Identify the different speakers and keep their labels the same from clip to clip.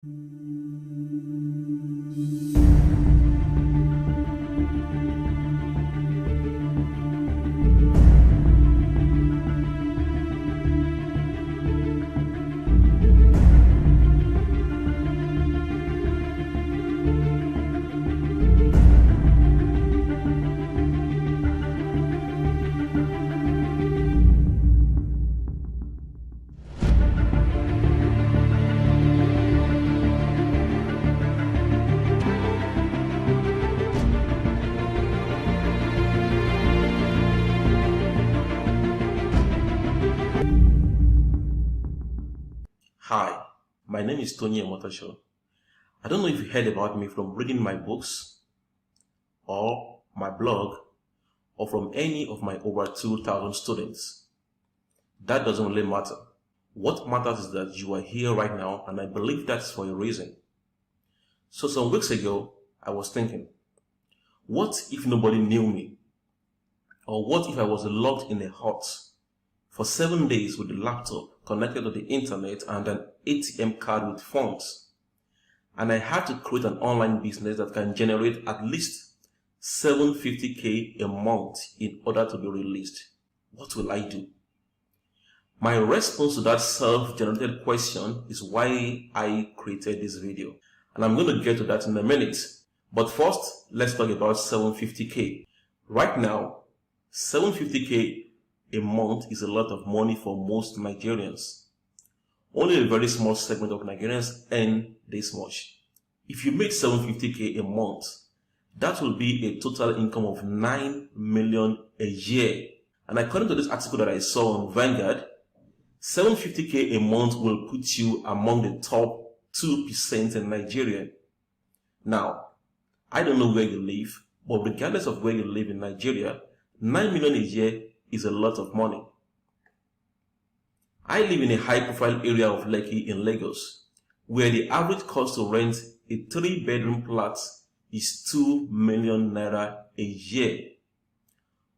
Speaker 1: Hi, my name is Tony Emotosho. I don't know if you heard about me from reading my books, or my blog, or from any of my over 2,000 students. That doesn't really matter. What matters is that you are here right now, and I believe that's for a reason. So some weeks ago, I was thinking, what if nobody knew me? Or what if I was locked in a hut for 7 days with a laptop connected to the internet and an ATM card with funds, and I had to create an online business that can generate at least $750K a month in order to be released? What will I do? My response to that self-generated question is why I created this video, and I'm going to get to that in a minute. But first, let's talk about $750K. Right now, $750K a month is a lot of money for most Nigerians. Only a very small segment of Nigerians earn this much. If you make $750K a month, that will be a total income of $9 million a year. And according to this article that I saw on Vanguard, $750K a month will put you among the top 2% in Nigeria. Now, I don't know where you live, but regardless of where you live in Nigeria, $9 million a year is a lot of money. I live in a high-profile area of Lekki in Lagos, where the average cost to rent a 3-bedroom flat is 2 million naira a year.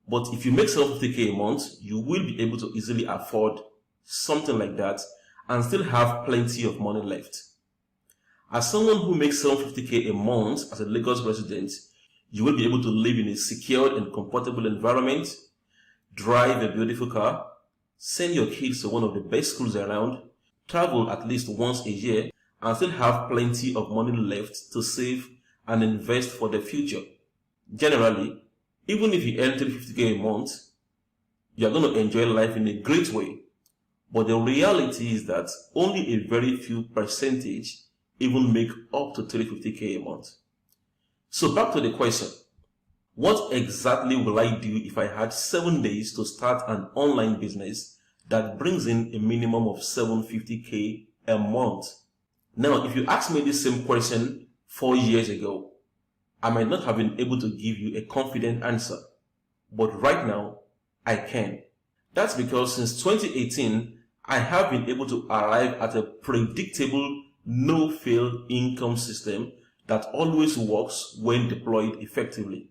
Speaker 1: But if you make $750K a month, you will be able to easily afford something like that and still have plenty of money left. As someone who makes $750K a month as a Lagos resident, you will be able to live in a secured and comfortable environment, drive a beautiful car, send your kids to one of the best schools around, travel at least once a year, and still have plenty of money left to save and invest for the future. Generally, even if you earn $350K a month, you are going to enjoy life in a great way. But the reality is that only a very few percentage even make up to $350K a month. So back to the question. What exactly will I do if I had 7 days to start an online business that brings in a minimum of $750K a month? Now, if you asked me this same question 4 years ago, I might not have been able to give you a confident answer. But right now, I can. That's because since 2018, I have been able to arrive at a predictable, no-fail income system that always works when deployed effectively.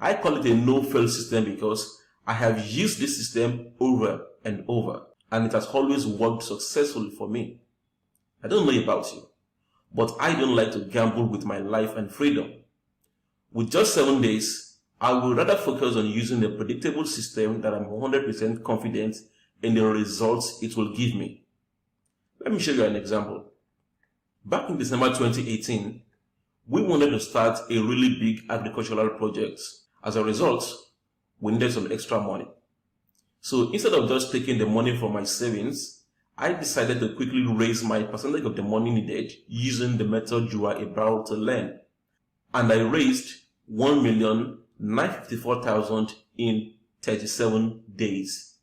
Speaker 1: I call it a no-fail system because I have used this system over and over, and it has always worked successfully for me. I don't know about you, but I don't like to gamble with my life and freedom. With just 7 days, I will rather focus on using a predictable system that I'm 100% confident in the results it will give me. Let me show you an example. Back in December 2018, we wanted to start a really big agricultural project. As a result, we needed some extra money. So instead of just taking the money from my savings, I decided to quickly raise my percentage of the money needed using the method you are about to learn. And I raised $1,954,000 in 37 days.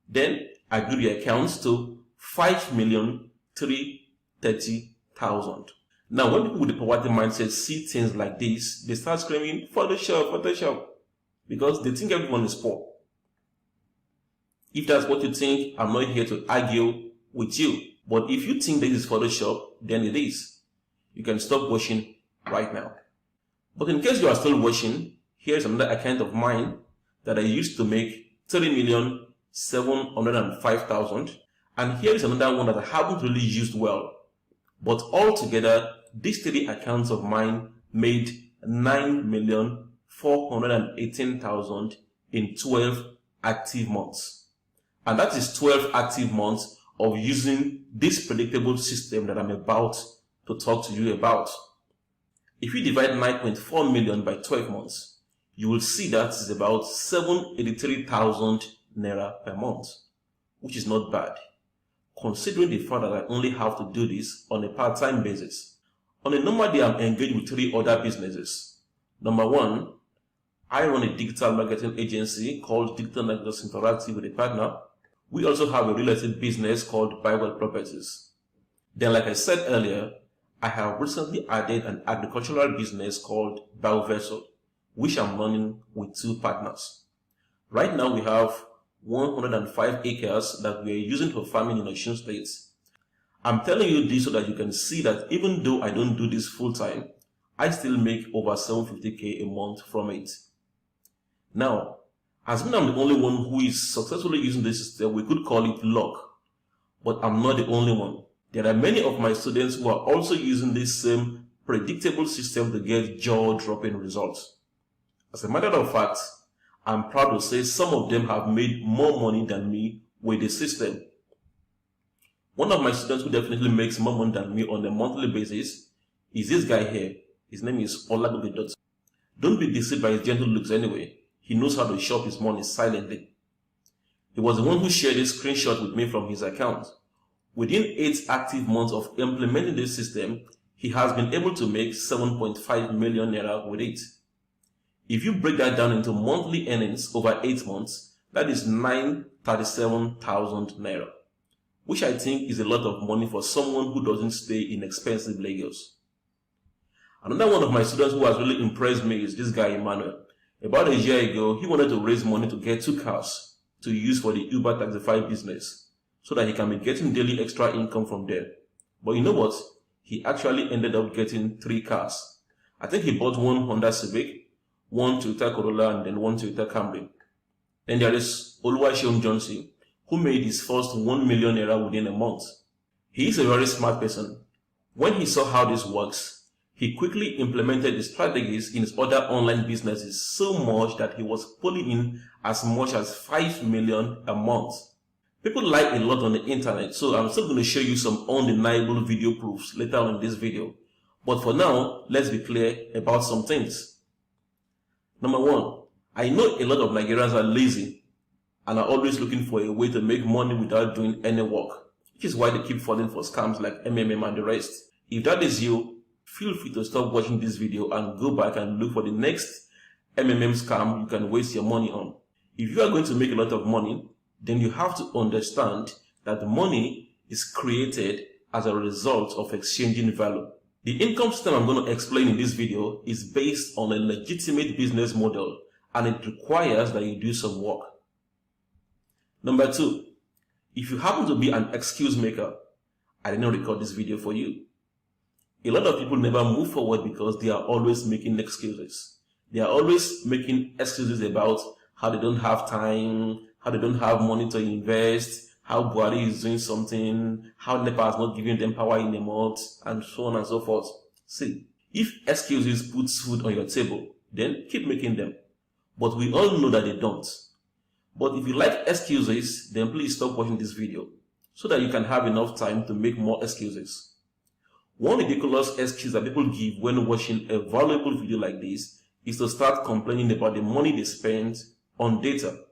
Speaker 1: Then I grew the accounts to $5,330,000. Now, when people with the poverty mindset see things like this, they start screaming, Photoshop, Photoshop, because they think everyone is poor. If that's what you think, I'm not here to argue with you. But if you think this is Photoshop, then it is. You can stop watching right now. But in case you are still watching, here's another account of mine that I used to make $3,705,000. And here is another one that I haven't really used well. But altogether, these three accounts of mine made 9,418,000 in 12 active months. And that is 12 active months of using this predictable system that I'm about to talk to you about. If you divide 9.4 million by 12 months, you will see that is about 783,000 naira per month, which is not bad, considering the fact that I only have to do this on a part-time basis. On a normal day, I'm engaged with 3 other businesses. Number 1, I run a digital marketing agency called Digital Networks Interactive with a partner. We also have a real estate business called Bible Properties. Then, like I said earlier, I have recently added an agricultural business called Biovessel, which I'm running with 2 partners. Right now, we have 105 acres that we are using for farming in Osun State. I'm telling you this so that you can see that even though I don't do this full time, I still make over 750k a month from it. Now, assuming I'm the only one who is successfully using this system, we could call it luck. But I'm not the only one. There are many of my students who are also using this same predictable system to get jaw-dropping results. As a matter of fact, I'm proud to say some of them have made more money than me with the system. One of my students who definitely makes more money than me on a monthly basis is this guy here. His name is Olagobe. Don't be deceived by his gentle looks anyway. He knows how to shop his money silently. He was the one who shared this screenshot with me from his account. Within 8 active months of implementing this system, he has been able to make 7.5 million naira with it. If you break that down into monthly earnings over 8 months, that is 937,000 naira, which I think is a lot of money for someone who doesn't stay in expensive Lagos. Another one of my students who has really impressed me is this guy Emmanuel. About a year ago, he wanted to raise money to get 2 cars to use for the Uber Taxify business so that he can be getting daily extra income from there. But you know what? He actually ended up getting 3 cars. I think he bought one Honda Civic, one Toyota Corolla, and then one Toyota Camry. Then there is Oluwaseun Johnson, who made his first 1 million naira within a month. He is a very smart person. When he saw how this works, he quickly implemented the strategies in his other online businesses so much that he was pulling in as much as 5 million a month. People lie a lot on the internet, so I'm still going to show you some undeniable video proofs later on in this video. But for now, let's be clear about some things. Number 1, I know a lot of Nigerians are lazy and are always looking for a way to make money without doing any work, which is why they keep falling for scams like MMM and the rest. If that is you, feel free to stop watching this video and go back and look for the next MMM scam you can waste your money on. If you are going to make a lot of money, then you have to understand that the money is created as a result of exchanging value. The income system I'm going to explain in this video is based on a legitimate business model, and it requires that you do some work. Number 2, if you happen to be an excuse maker, I did not record this video for you. A lot of people never move forward because they are always making excuses. They are always making excuses about how they don't have time, how they don't have money to invest, how Buhari is doing something, how NEPA has not given them power in a month, and so on and so forth. See, if excuses put food on your table, then keep making them. But we all know that they don't. But if you like excuses, then please stop watching this video so that you can have enough time to make more excuses. One ridiculous excuse that people give when watching a valuable video like this is to start complaining about the money they spend on data.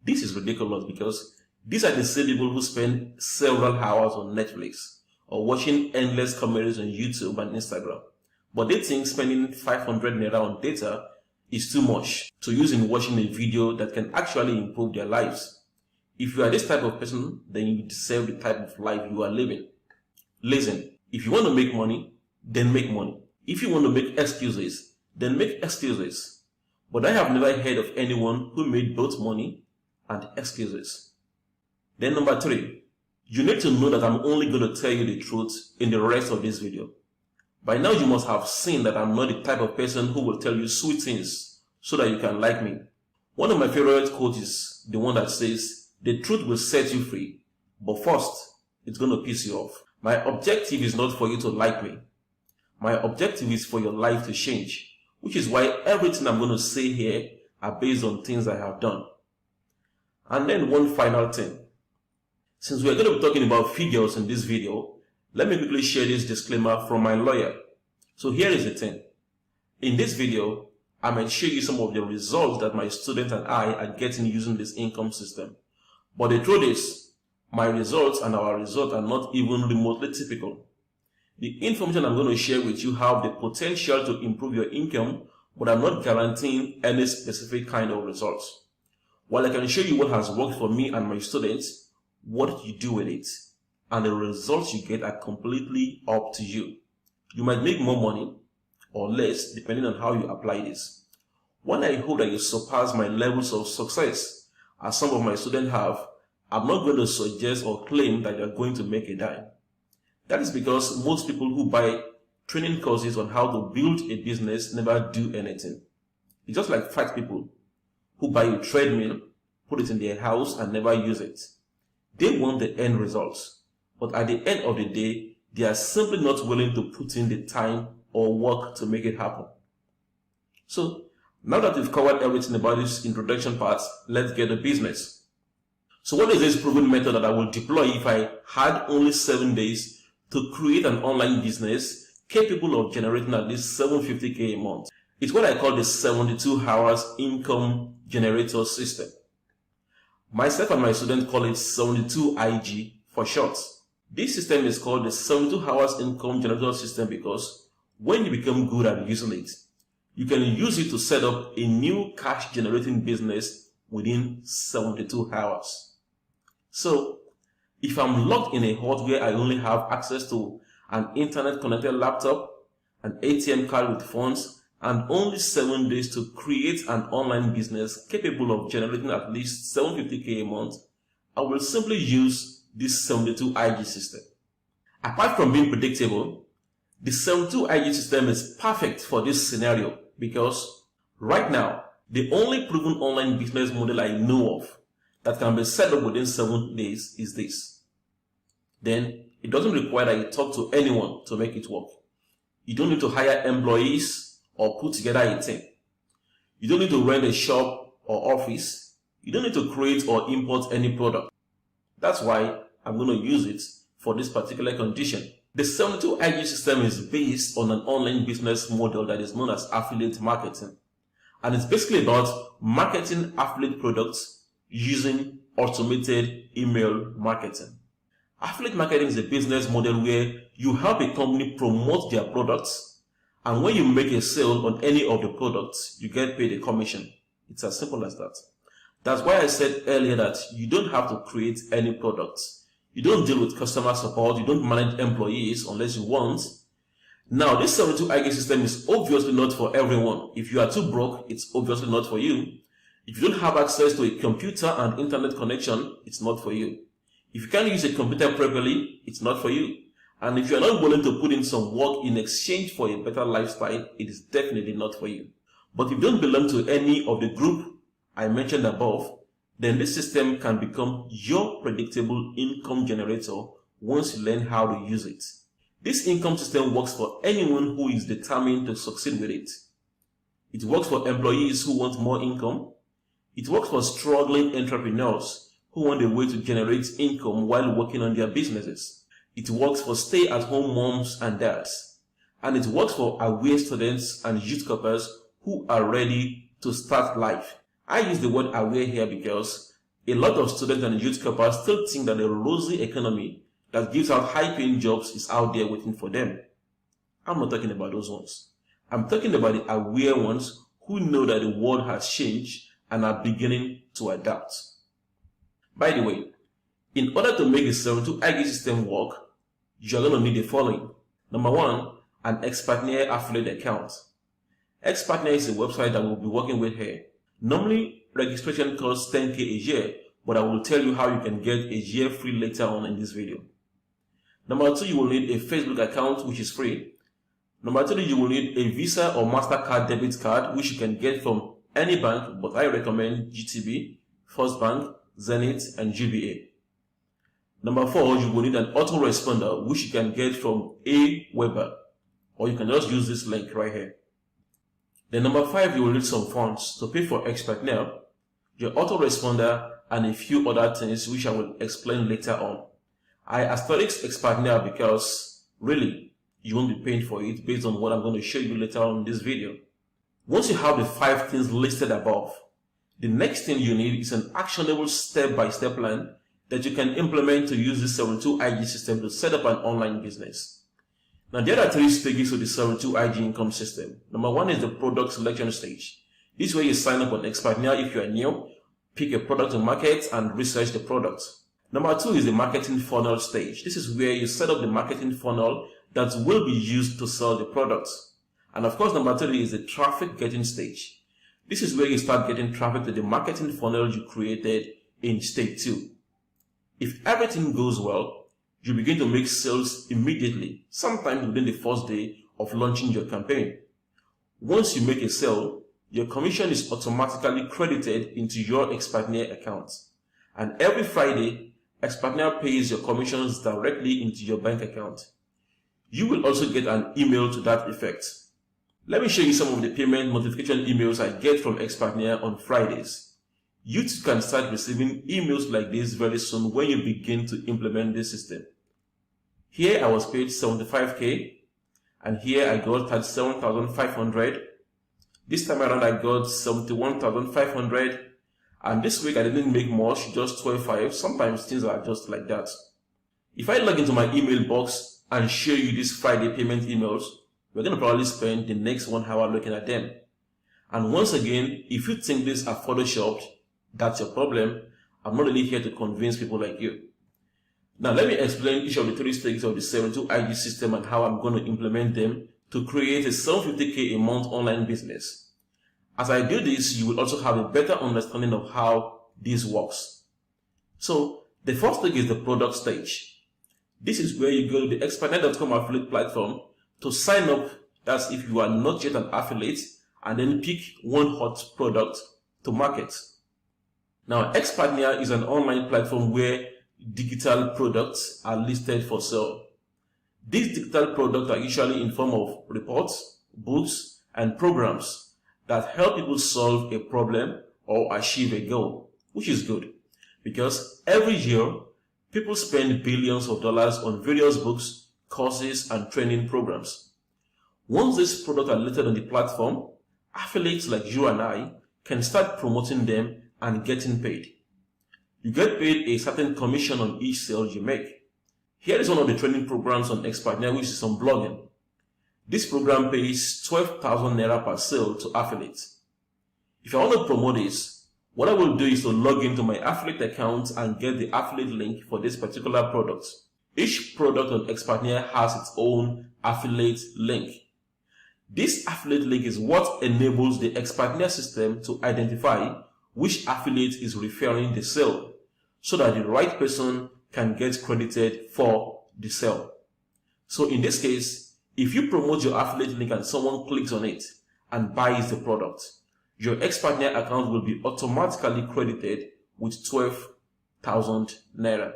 Speaker 1: This is ridiculous because these are the same people who spend several hours on Netflix or watching endless comedies on YouTube and Instagram. But they think spending 500 naira on data is too much to use in watching a video that can actually improve their lives. If you are this type of person, then you deserve the type of life you are living. Listen. If you want to make money, then make money. If you want to make excuses, then make excuses. But I have never heard of anyone who made both money and excuses. Then number 3, you need to know that I'm only going to tell you the truth in the rest of this video. By now you must have seen that I'm not the type of person who will tell you sweet things so that you can like me. One of my favorite quotes is the one that says, "The truth will set you free, but first, it's going to piss you off." My objective is not for you to like me. My objective is for your life to change, which is why everything I'm going to say here are based on things I have done. And then one final thing. Since we're going to be talking about figures in this video, let me quickly share this disclaimer from my lawyer. So here is the thing. In this video, I might show you some of the results that my students and I are getting using this income system. But the truth is, my results and our results are not even remotely typical. The information I'm going to share with you have the potential to improve your income, but I'm not guaranteeing any specific kind of results. While I can show you what has worked for me and my students, what you do with it and the results you get are completely up to you. You might make more money or less depending on how you apply this. When I hope that you surpass my levels of success, as some of my students have, I'm not going to suggest or claim that you're going to make a dime. That is because most people who buy training courses on how to build a business never do anything. It's just like fat people who buy a treadmill, put it in their house and never use it. They want the end results, but at the end of the day, they are simply not willing to put in the time or work to make it happen. So, now that we've covered everything about this introduction part, let's get to business. So what is this proven method that I will deploy if I had only 7 days to create an online business capable of generating at least $750K a month? It's what I call the 72 hours income generator system. Myself and my students call it 72 IG for short. This system is called the 72 hours income generator system because when you become good at using it, you can use it to set up a new cash generating business within 72 hours. So, if I'm locked in a hut where I only have access to an internet connected laptop, an ATM card with funds, and only 7 days to create an online business capable of generating at least $750K a month, I will simply use this 72 IG system. Apart from being predictable, the 72 IG system is perfect for this scenario because right now, the only proven online business model I know of that can be set up within 7 days is this. Then, it doesn't require that you talk to anyone to make it work. You don't need to hire employees or put together a team. You don't need to rent a shop or office. You don't need to create or import any product. That's why I'm going to use it for this particular condition. The 72 IG system is based on an online business model that is known as affiliate marketing. And it's basically about marketing affiliate products using automated email marketing. Affiliate marketing is a business model where you help a company promote their products, and when you make a sale on any of the products, you get paid a commission. It's as simple as that. That's why I said earlier that you don't have to create any products. You don't deal with customer support. You don't manage employees unless you want. Now, this 72 IG system is obviously not for everyone. If you are too broke, it's obviously not for you. If you don't have access to a computer and internet connection, it's not for you. If you can't use a computer properly, it's not for you. And if you're not willing to put in some work in exchange for a better lifestyle, it is definitely not for you. But if you don't belong to any of the group I mentioned above, then this system can become your predictable income generator once you learn how to use it. This income system works for anyone who is determined to succeed with it. It works for employees who want more income. It works for struggling entrepreneurs who want a way to generate income while working on their businesses. It works for stay-at-home moms and dads. And it works for aware students and youth corpers who are ready to start life. I use the word aware here because a lot of students and youth corpers still think that the rosy economy that gives out high-paying jobs is out there waiting for them. I'm not talking about those ones. I'm talking about the aware ones who know that the world has changed and are beginning to adapt. By the way, in order to make the 72 IG system work, you're going to need the following. Number 1, an Xpartner affiliate account. Xpartner is a website that we'll be working with here. Normally, registration costs $10K a year, but I will tell you how you can get a year free later on in this video. Number 2, you will need a Facebook account, which is free. Number 3, you will need a Visa or MasterCard debit card, which you can get from any bank, but I recommend GTB, First Bank, Zenith, and GBA. Number 4, you will need an autoresponder, which you can get from Aweber, or you can just use this link right here. Then number 5, you will need some funds to pay for Expertnaire, your autoresponder, and a few other things which I will explain later on. I asterisk Expertnaire because really you won't be paying for it based on what I'm going to show you later on in this video. Once you have the 5 things listed above, the next thing you need is an actionable step-by-step plan that you can implement to use the 72 IG system to set up an online business. Now, there are 3 stages to the 72 IG income system. Number 1 is the product selection stage. This is where you sign up on Expertnaire if you are new, pick a product to market, and research the product. Number 2 is the marketing funnel stage. This is where you set up the marketing funnel that will be used to sell the product. And of course, number 3 is the traffic getting stage. This is where you start getting traffic to the marketing funnel you created in stage 2. If everything goes well, you begin to make sales immediately, sometimes within the first day of launching your campaign. Once you make a sale, your commission is automatically credited into your Expertnaire account. And every Friday, Expertnaire pays your commissions directly into your bank account. You will also get an email to that effect. Let me show you some of the payment notification emails I get from Expertnaire on Fridays. You too can start receiving emails like this very soon when you begin to implement this system. Here I was paid 75k, and here I got 37,500. This time around I got 71,500, and this week I didn't make much, just 12.5. Sometimes things are just like that. If I log into my email box and show you these Friday payment emails, we're going to probably spend the next 1 hour looking at them. And once again, if you think these are photoshopped, that's your problem. I'm not really here to convince people like you. Now let me explain each of the 3 stages of the 72 IG system and how I'm going to implement them to create a 750k a month online business. As I do this, you will also have a better understanding of how this works. So the first stage is the product stage. This is where you go to the Expertnaire.com affiliate platform to sign up. That's if you are not yet an affiliate, and then pick one hot product to market. Now, Expertnaire is an online platform where digital products are listed for sale. These digital products are usually in form of reports, books, and programs that help people solve a problem or achieve a goal, which is good because every year people spend billions of dollars on various books, courses, and training programs. Once these products are listed on the platform, affiliates like you and I can start promoting them and getting paid. You get paid a certain commission on each sale you make. Here is one of the training programs on Expertnaire, which is on blogging. This program pays 12,000 naira per sale to affiliates. If I want to promote this, what I will do is to log into my affiliate account and get the affiliate link for this particular product. Each product on Expertnaire has its own affiliate link. This affiliate link is what enables the Expertnaire system to identify which affiliate is referring the sale, so that the right person can get credited for the sale. So in this case, if you promote your affiliate link and someone clicks on it and buys the product, your Expertnaire account will be automatically credited with 12,000 naira.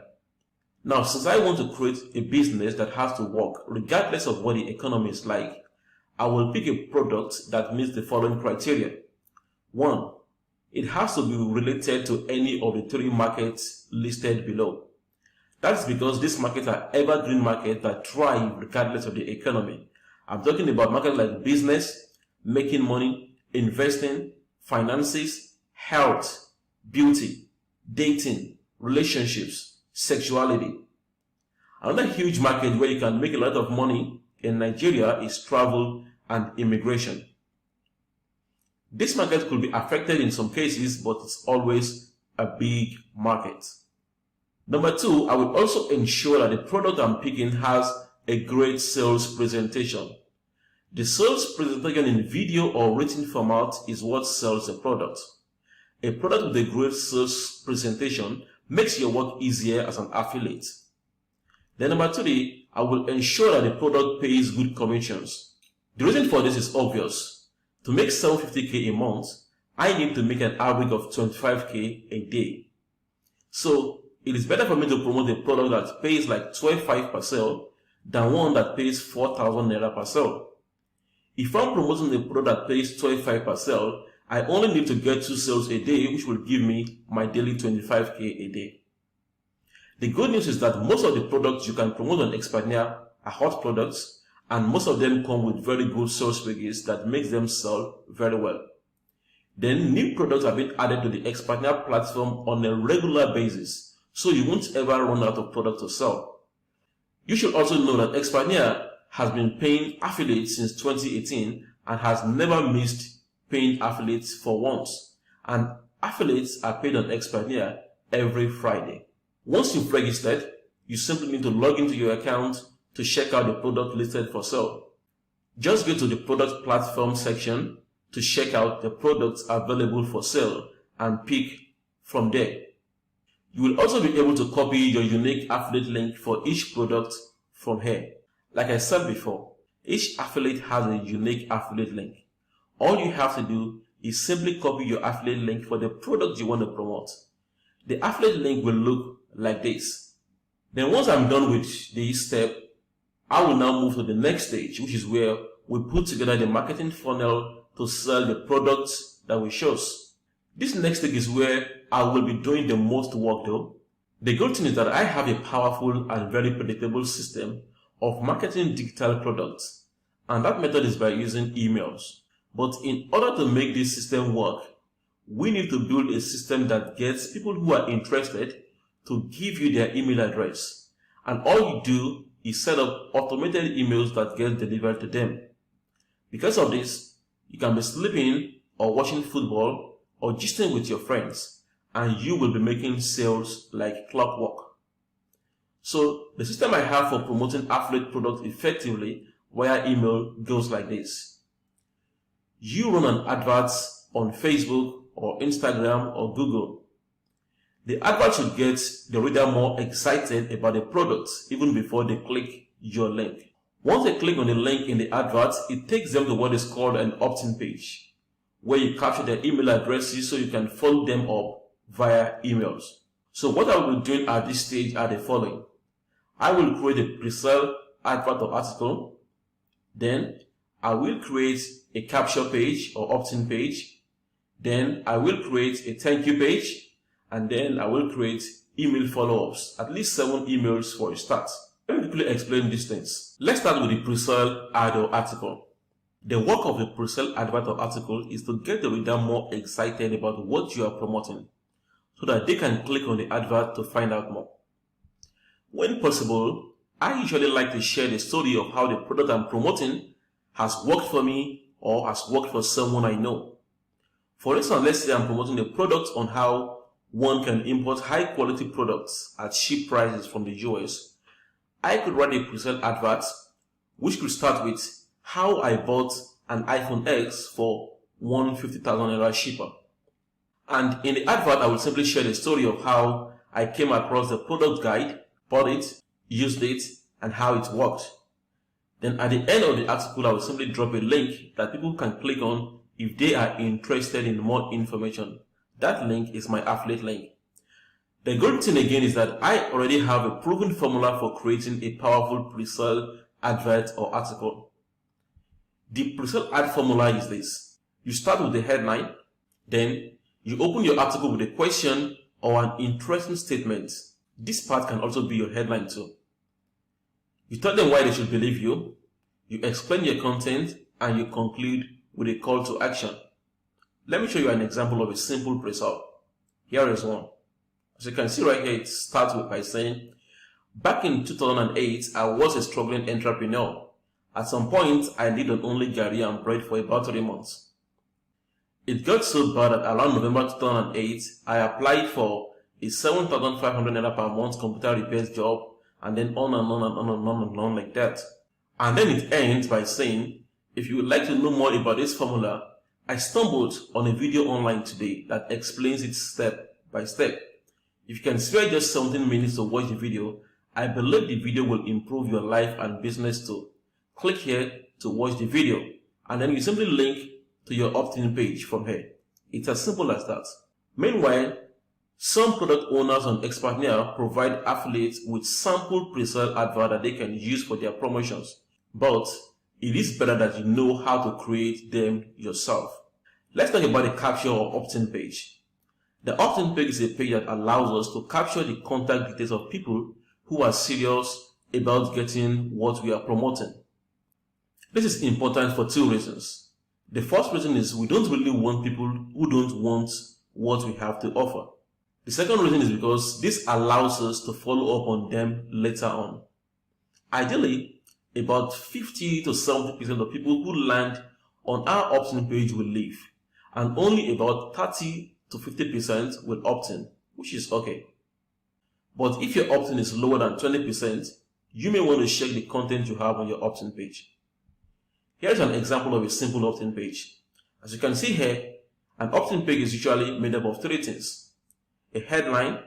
Speaker 1: Now, since I want to create a business that has to work regardless of what the economy is like, I will pick a product that meets the following criteria. 1. It has to be related to any of the 3 markets listed below. That's because these markets are evergreen markets that thrive regardless of the economy. I'm talking about markets like business, making money, investing, finances, health, beauty, dating, relationships, sexuality. Another huge market where you can make a lot of money in Nigeria is travel and immigration. This market could be affected in some cases, but it's always a big market. Number 2, I will also ensure that the product I'm picking has a great sales presentation. The sales presentation in video or written format is what sells the product. A product with a great sales presentation makes your work easier as an affiliate. Then number 3, I will ensure that the product pays good commissions. The reason for this is obvious. To make 750k a month, I need to make an average of 25k a day. So It is better for me to promote a product that pays like 12.5 per sale than one that pays 4,000 naira per sale. If I'm promoting a product that pays 12.5 per sale, I only need to get 2 sales a day, which will give me my daily 25k a day. The good news is that most of the products you can promote on Expadnia are hot products, and most of them come with very good sales pages that makes them sell very well. Then new products are being added to the Expadnia platform on a regular basis, so you won't ever run out of product to sell. You should also know that Expadnia has been paying affiliates since 2018 and has never missed paying affiliates for once. And affiliates are paid on Expadnia every Friday. Once you've registered, you simply need to log into your account to check out the product listed for sale. Just go to the product platform section to check out the products available for sale and pick from there. You will also be able to copy your unique affiliate link for each product from here. Like I said before, each affiliate has a unique affiliate link. All you have to do is simply copy your affiliate link for the product you want to promote. The affiliate link will look like this. Then once I'm done with this step, I will now move to the next stage, which is where we put together the marketing funnel to sell the products that we chose. This next stage is where I will be doing the most work though. The good thing is that I have a powerful and very predictable system of marketing digital products, and that method is by using emails. But in order to make this system work, we need to build a system that gets people who are interested to give you their email address. And all you do is set up automated emails that get delivered to them. Because of this, you can be sleeping or watching football or gisting with your friends, and you will be making sales like clockwork. So the system I have for promoting affiliate products effectively via email goes like this. You run an advert on Facebook or Instagram or Google. The advert should get the reader more excited about the product even before they click your link. Once they click on the link in the advert, it takes them to what is called an opt-in page, where you capture their email addresses so you can follow them up via emails. So what I will be doing at this stage are the following. I will create a pre-sale advert or article. Then I will create a capture page or opt-in page. Then I will create a thank you page. And then I will create email follow-ups, at least 7 emails for a start. Let me quickly explain these things. Let's start with the pre-sale ad or article. The work of a pre-sale advert or article is to get the reader more excited about what you are promoting, so that they can click on the advert to find out more. When possible, I usually like to share the story of how the product I'm promoting has worked for me or has worked for someone I know. For instance, let's say I'm promoting a product on how one can import high quality products at cheap prices from the US. I could write a pre-sale advert which could start with how I bought an iPhone X for 150,000 naira cheaper. And in the advert, I will simply share the story of how I came across the product guide, bought it, used it, and how it worked. Then at the end of the article, I will simply drop a link that people can click on if they are interested in more information. That link is my affiliate link. The good thing again is that I already have a proven formula for creating a powerful pre-sale advert or article. The pre-sale ad formula is this. You start with the headline, then you open your article with a question or an interesting statement. This part can also be your headline too. You tell them why they should believe you, you explain your content, and you conclude with a call to action. Let me show you an example of a simple pre-sale. Here is one. As you can see right here, it starts with by saying, back in 2008, I was a struggling entrepreneur. At some point, I lived on only gari and bread for about 3 months. It got so bad that around November 2008, I applied for a 7,500 naira per month computer repairs job, and then on and on and on and on and on like that. And then it ends by saying, if you would like to know more about this formula, I stumbled on a video online today that explains it step by step. If you can spare just 17 minutes to watch the video, I believe the video will improve your life and business too. Click here to watch the video, and then you simply link to your opt-in page from here. It's as simple as that. Meanwhile, Some product owners and experts now provide affiliates with sample pre-sale advert that they can use for their promotions. But it is better that you know how to create them yourself. Let's talk about the capture or opt-in page. The opt-in page is a page that allows us to capture the contact details of people who are serious about getting what we are promoting. This is important for two reasons. The first reason is we don't really want people who don't want what we have to offer. The second reason is because this allows us to follow up on them later on. Ideally, about 50 to 70% of people who land on our opt-in page will leave, and only about 30 to 50% will opt in, which is okay. But if your opt-in is lower than 20%, you may want to check the content you have on your opt-in page. Here's an example of a simple opt-in page. As you can see here, an opt-in page is usually made up of three things. A headline,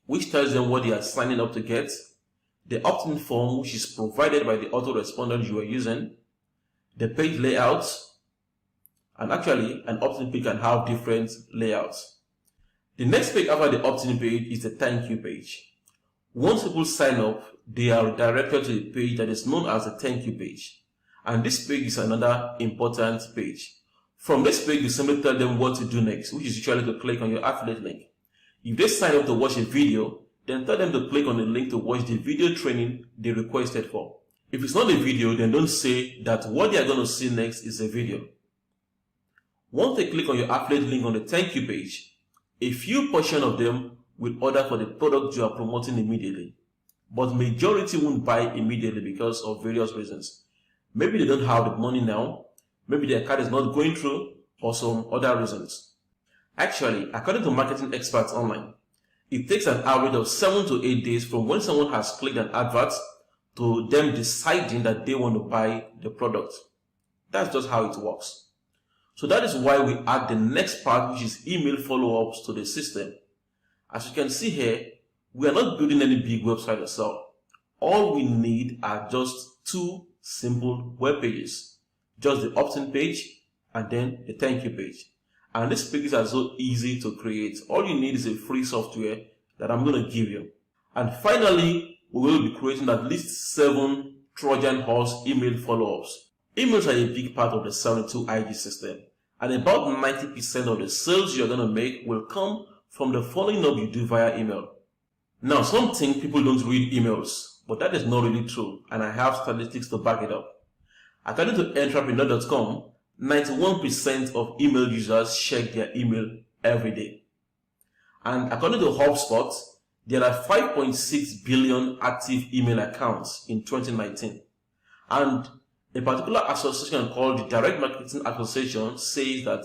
Speaker 1: which tells them what they are signing up to get, the opt-in form, which is provided by the autoresponder you are using, the page layout, and actually an opt-in page can have different layouts. The next page after the opt-in page is the thank you page. Once people sign up, they are redirected to a page that is known as the thank you page. And this page is another important page. From this page, you simply tell them what to do next, which is usually to click on your affiliate link. If they sign up to watch a video, then tell them to click on the link to watch the video training they requested for. If it's not a video, then don't say that what they are going to see next is a video. Once they click on your affiliate link on the thank you page, a few portion of them will order for the product you are promoting immediately. But majority won't buy immediately because of various reasons. Maybe they don't have the money now, maybe their card is not going through, or some other reasons. Actually, according to marketing experts online, it takes an average of 7 to 8 days from when someone has clicked an advert to them deciding that they want to buy the product. That's just how it works. So that is why we add the next part, which is email follow-ups to the system. As you can see here, we are not building any big website ourselves. All we need are just two simple web pages. Just the opt-in page and then the thank you page. And these pages are so easy to create. All you need is a free software that I'm going to give you. And finally, we will be creating at least 7 Trojan horse email follow-ups. Emails are a big part of the 72 IG system. And about 90% of the sales you're going to make will come from the following up you do via email. Now, some think people don't read emails, but that is not really true. And I have statistics to back it up. According to entrepreneur.com, 91% of email users check their email every day. And according to HubSpot, there are 5.6 billion active email accounts in 2019. And a particular association called the Direct Marketing Association says that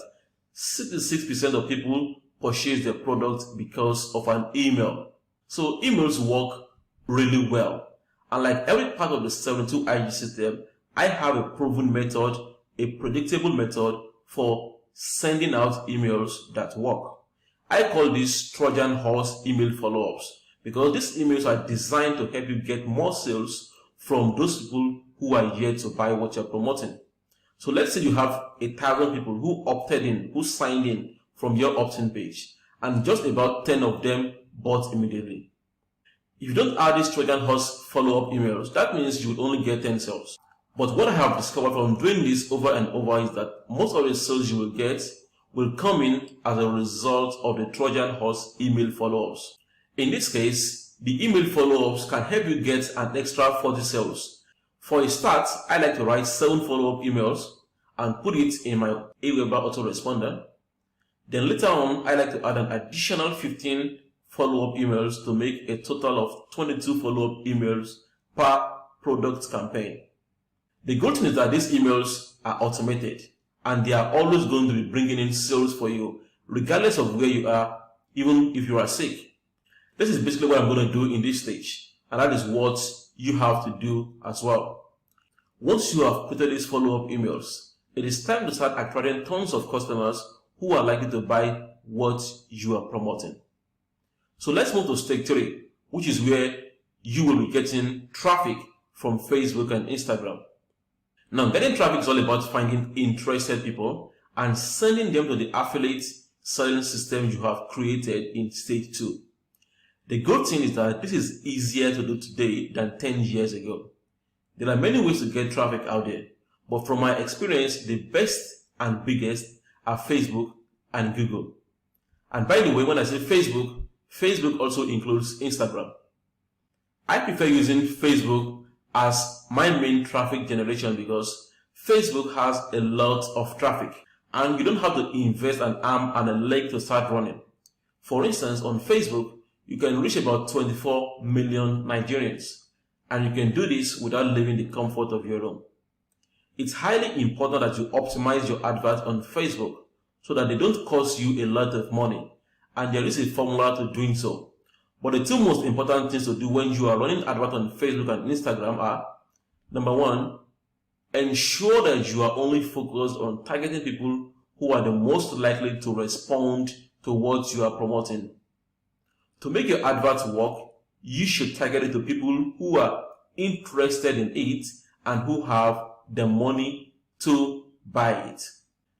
Speaker 1: 66% of people purchase their product because of an email. So emails work really well. And like every part of the 72 IG system, I have a proven method, a predictable method for sending out emails that work. I call this Trojan horse email follow-ups because these emails are designed to help you get more sales from those people who are yet to buy what you're promoting. So let's say you have 1,000 people who opted in, who signed in from your opt-in page, and just about 10 of them bought immediately. If you don't add these Trojan horse follow-up emails, that means you will only get 10 sales. But what I have discovered from doing this over and over is that most of the sales you will get will come in as a result of the Trojan horse email follow-ups. In this case, the email follow-ups can help you get an extra 40 sales. For a start, I like to write 7 follow-up emails and put it in my Aweber autoresponder. Then later on, I like to add an additional 15 follow-up emails to make a total of 22 follow-up emails per product campaign. The good thing is that these emails are automated and they are always going to be bringing in sales for you, regardless of where you are, even if you are sick. This is basically what I'm going to do in this stage, and that is what you have to do as well. Once you have created these follow-up emails, it is time to start attracting tons of customers who are likely to buy what you are promoting. So let's move to stage 3, which is where you will be getting traffic from Facebook and Instagram. Now, getting traffic is all about finding interested people and sending them to the affiliate selling system you have created in stage 2. The good thing is that this is easier to do today than 10 years ago. There are many ways to get traffic out there, but from my experience, the best and biggest are Facebook and Google. And by the way, when I say Facebook, Facebook also includes Instagram. I prefer using Facebook as my main traffic generation because Facebook has a lot of traffic and you don't have to invest an arm and a leg to start running. For instance, on Facebook, you can reach about 24 million Nigerians, and you can do this without leaving the comfort of your home. It's highly important that you optimize your adverts on Facebook so that they don't cost you a lot of money, and there is a formula to doing so. But the two most important things to do when you are running adverts on Facebook and Instagram are, number one, ensure that you are only focused on targeting people who are the most likely to respond to what you are promoting. To make your adverts work, you should target it to people who are interested in it and who have the money to buy it.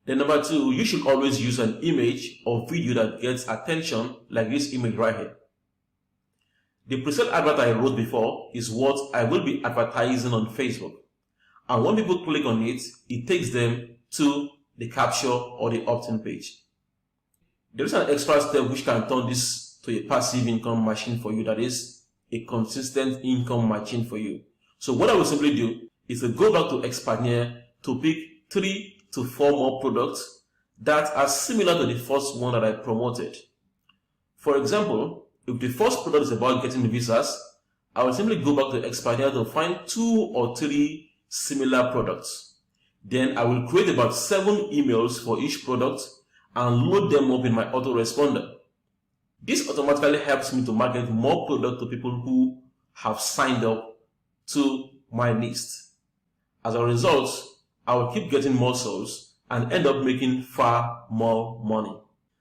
Speaker 1: Then number two, you should always use an image or video that gets attention, like this image right here. The preset advert I wrote before is what I will be advertising on Facebook. And when people click on it, it takes them to the capture or the opt-in page. There is an extra step which can turn this to a passive income machine for you, that is a consistent income machine for you. So what I will simply do is to go back to Expanier to pick 3 to 4 more products that are similar to the first one that I promoted. For example, if the first product is about getting visas, I will simply go back to Expanier to find 2 or 3 similar products. Then I will create about 7 emails for each product and load them up in my autoresponder. This automatically helps me to market more product to people who have signed up to my list. As a result, I will keep getting more sales and end up making far more money.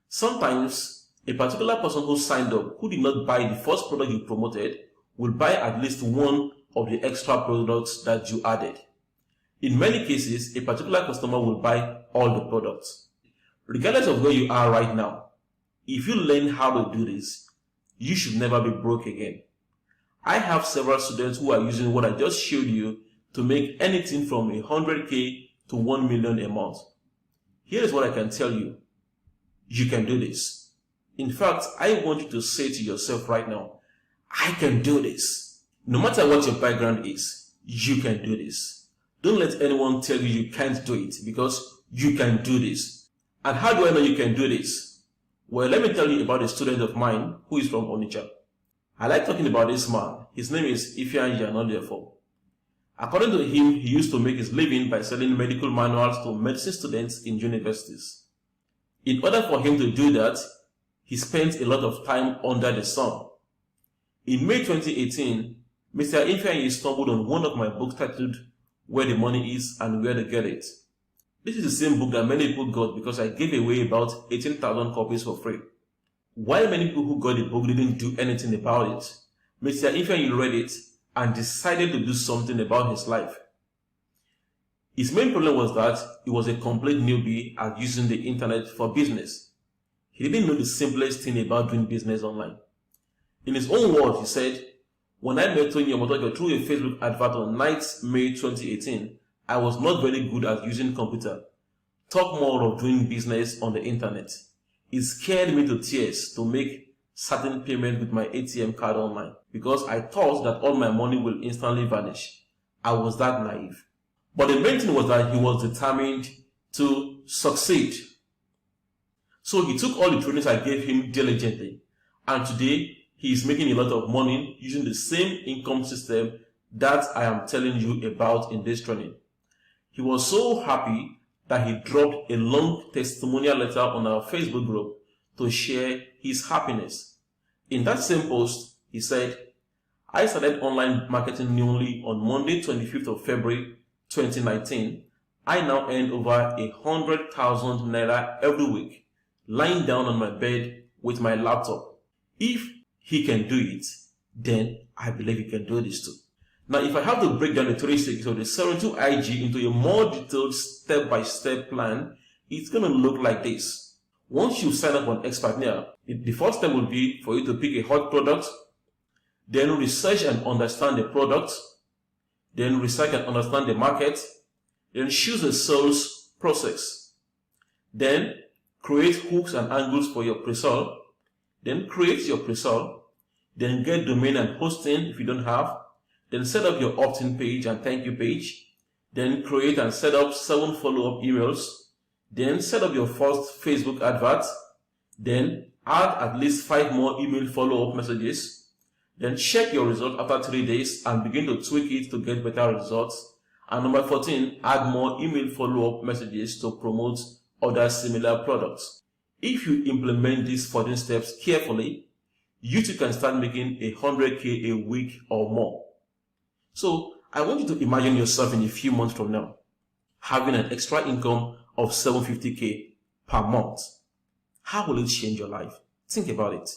Speaker 1: Sometimes, a particular person who signed up who did not buy the first product you promoted will buy at least one of the extra products that you added. In many cases, a particular customer will buy all the products. Regardless of where you are right now, if you learn how to do this, you should never be broke again. I have several students who are using what I just showed you to make anything from 100K to 1 million a month. Here is what I can tell you. You can do this. In fact, I want you to say to yourself right now, I can do this. No matter what your background is, you can do this. Don't let anyone tell you you can't do it, because you can do this. And how do I know you can do this? Well, let me tell you about a student of mine who is from Onitsha. I like talking about this man. His name is Ifeanyi Anodiafo. According to him, he used to make his living by selling medical manuals to medicine students in universities. In order for him to do that, he spent a lot of time under the sun. In May 2018, Mr. Ifeanyi stumbled on one of my books titled Where the Money Is and Where to Get It. This is the same book that many people got because I gave away about 18,000 copies for free. While many people who got the book didn't do anything about it, Mr. Ifeanyi read it and decided to do something about his life. His main problem was that he was a complete newbie at using the internet for business. He didn't know the simplest thing about doing business online. In his own words, he said, "When I met Tony Omotojo through a Facebook advert on 9th May 2018, I was not very good at using computer. Talk more of doing business on the internet. It scared me to tears to make certain payment with my ATM card online because I thought that all my money will instantly vanish. I was that naive." But the main thing was that he was determined to succeed. So he took all the trainings I gave him diligently, and today he is making a lot of money using the same income system that I am telling you about in this training. He was so happy that he dropped a long testimonial letter on our Facebook group to share his happiness. In that same post, he said, "I started online marketing newly on Monday, 25th of February 2019. I now earn over 100,000 naira every week, lying down on my bed with my laptop. If he can do it, then I believe he can do this too." Now, if I have to break down the 3 stages of the 72 IG into a more detailed step-by-step plan, it's going to look like this. Once you sign up on Expertnia, the first step will be for you to pick a hot product, then research and understand the product, then research and understand the market, then choose a sales process, then create hooks and angles for your pre-sale, then create your pre-sale, then get domain and hosting if you don't have, then set up your opt-in page and thank you page, then create and set up 7 follow-up emails, then set up your first Facebook advert, then add at least 5 more email follow-up messages, then check your result after 3 days and begin to tweak it to get better results. And number 14, add more email follow-up messages to promote other similar products. If you implement these 14 steps carefully, you too can start making 100K a week or more. So I want you to imagine yourself in a few months from now having an extra income of 750K per month. How will it change your life? Think about it.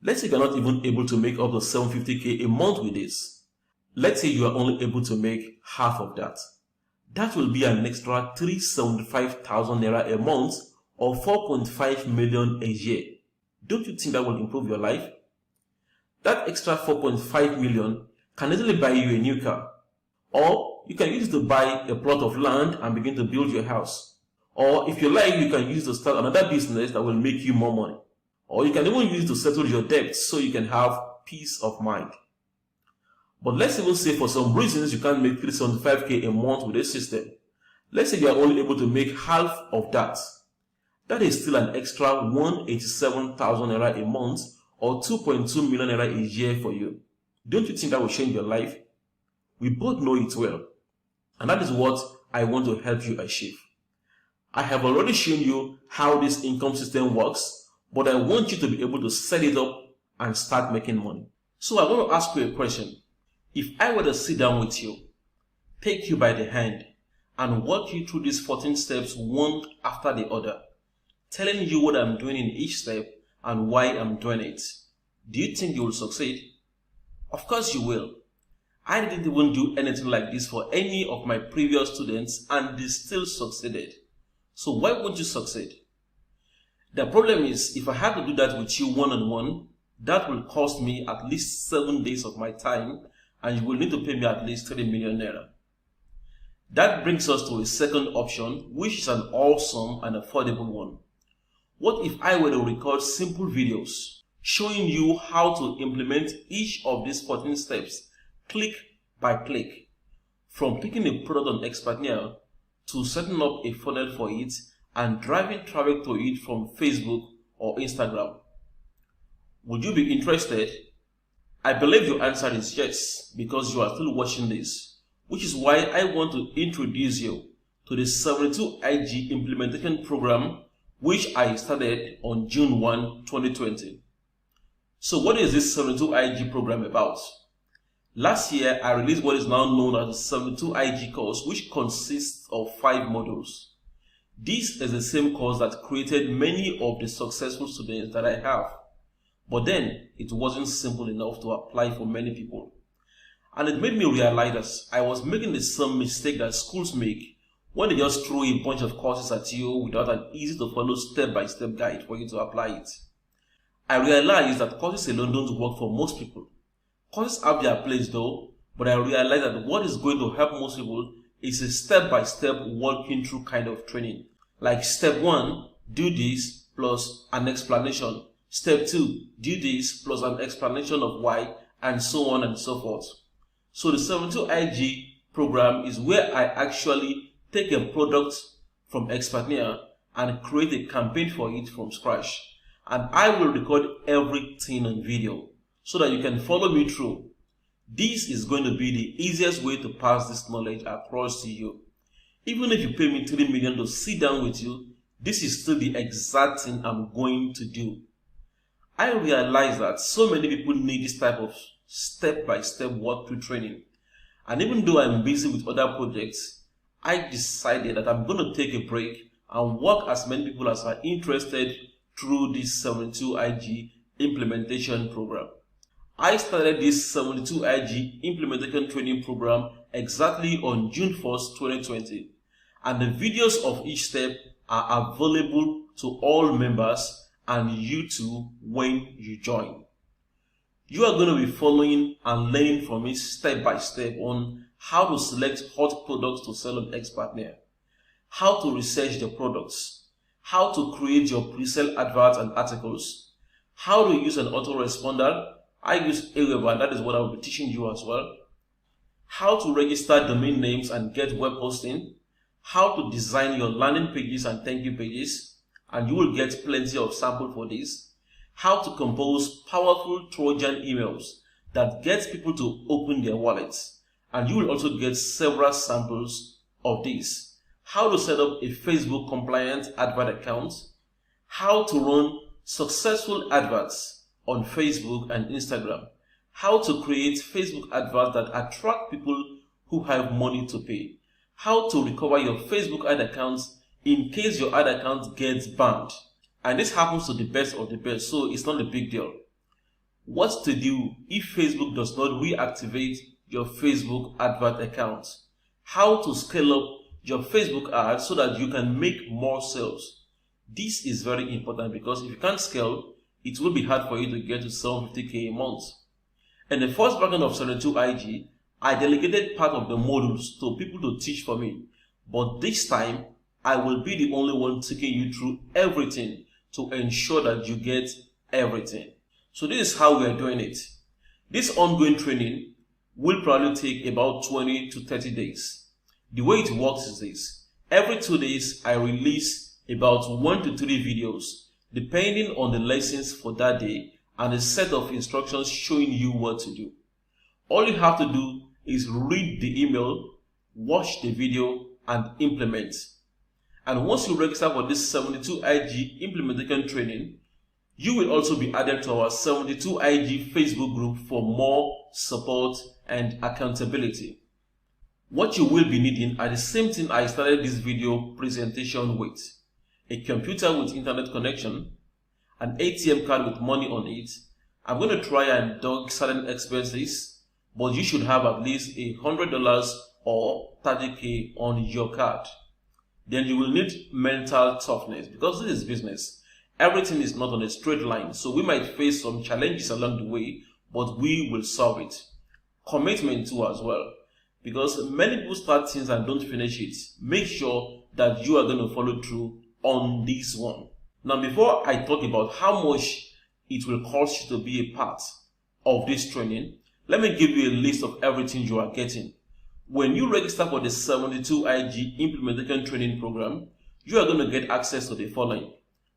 Speaker 1: Let's say you're not even able to make up to 750K a month with this. Let's say you are only able to make half of that. That will be an extra 375,000 naira a month or 4.5 million a year. Don't you think that will improve your life? That extra 4.5 million can easily buy you a new car. Or you can use it to buy a plot of land and begin to build your house. Or if you like, you can use it to start another business that will make you more money. Or you can even use it to settle your debts so you can have peace of mind. But let's even say for some reasons you can't make 375K a month with this system. Let's say you are only able to make half of that. That is still an extra 187,000 naira a month or 2.2 million naira a year for you. Don't you think that will change your life? We both know it well. And that is what I want to help you achieve. I have already shown you how this income system works, but I want you to be able to set it up and start making money. So I want to ask you a question. If I were to sit down with you, take you by the hand, and walk you through these 14 steps one after the other, telling you what I'm doing in each step and why I'm doing it, do you think you will succeed? Of course you will. I didn't even do anything like this for any of my previous students and they still succeeded. So why won't you succeed? The problem is, if I had to do that with you one-on-one, that will cost me at least 7 days of my time and you will need to pay me at least 3 million naira. That brings us to a second option, which is an awesome and affordable one. What if I were to record simple videos showing you how to implement each of these 14 steps click by click, from picking a product on Expertnia to setting up a funnel for it and driving traffic to it from Facebook or Instagram? Would you be interested? I believe your answer is yes, because you are still watching this, which is why I want to introduce you to the 72 IG implementation program, which I started on June 1, 2020. So what is this 72 IG program about? Last year, I released what is now known as the 72 IG course, which consists of 5 modules. This is the same course that created many of the successful students that I have. But then, it wasn't simple enough to apply for many people. And it made me realize that I was making the same mistake that schools make when they just throw a bunch of courses at you without an easy to follow step-by-step guide for you to apply it. I realized that courses alone don't work for most people. Courses have their place though, but I realized that what is going to help most people is a step-by-step walking through kind of training. Like step 1, do this plus an explanation. Step 2, do this plus an explanation of why, and so on and so forth. So the 72 IG program is where I actually take a product from Expertnia and create a campaign for it from scratch. And I will record everything on video so that you can follow me through. This is going to be the easiest way to pass this knowledge across to you. Even if you pay me 3 million to sit down with you, this is still the exact thing I'm going to do. I realize that so many people need this type of step-by-step walkthrough training. And even though I'm busy with other projects, I decided that I'm going to take a break and walk as many people as are interested through this 72 IG implementation program. I started this 72 IG implementation training program exactly on June 1st, 2020. and the videos of each step are available to all members and you too when you join. You are going to be following and learning from me step by step on how to select hot products to sell on Xpartner, how to research the products, how to create your pre-sale adverts and articles, how to use an autoresponder. I use Aweber, and that is what I will be teaching you as well. How to register domain names and get web hosting, how to design your landing pages and thank you pages, and you will get plenty of sample for this. How to compose powerful Trojan emails that get people to open their wallets, and you will also get several samples of this. How to set up a Facebook compliant advert account, how to run successful adverts on Facebook and Instagram, how to create Facebook adverts that attract people who have money to pay, how to recover your Facebook ad accounts in case your ad account gets banned. And this happens to the best of the best, so it's not a big deal. What to do if Facebook does not reactivate your Facebook advert account. How to scale up your Facebook ads so that you can make more sales. This is very important because if you can't scale, it will be hard for you to get to 750k a month. In the first version of 72IG, I delegated part of the modules to people to teach for me. But this time, I will be the only one taking you through everything to ensure that you get everything. So this is how we are doing it. This ongoing training will probably take about 20 to 30 days. The way it works is this. Every 2 days, I release about 1 to 3 videos, depending on the lessons for that day and a set of instructions showing you what to do. All you have to do is read the email, watch the video, and implement. And once you register for this 72IG implementation training, you will also be added to our 72IG Facebook group for more support and accountability. What you will be needing are the same thing I started this video presentation with: a computer with internet connection, an ATM card with money on it. I'm going to try and dodge certain expenses, but you should have at least $100 or 30k on your card. Then you will need mental toughness because this is business. Everything is not on a straight line, so we might face some challenges along the way, but we will solve it. Commitment too as well, because many people start things and don't finish it. Make sure that you are going to follow through on this one. Now, before I talk about how much it will cost you to be a part of this training, let me give you a list of everything you are getting. When you register for the 72IG implementation training program, you are going to get access to the following.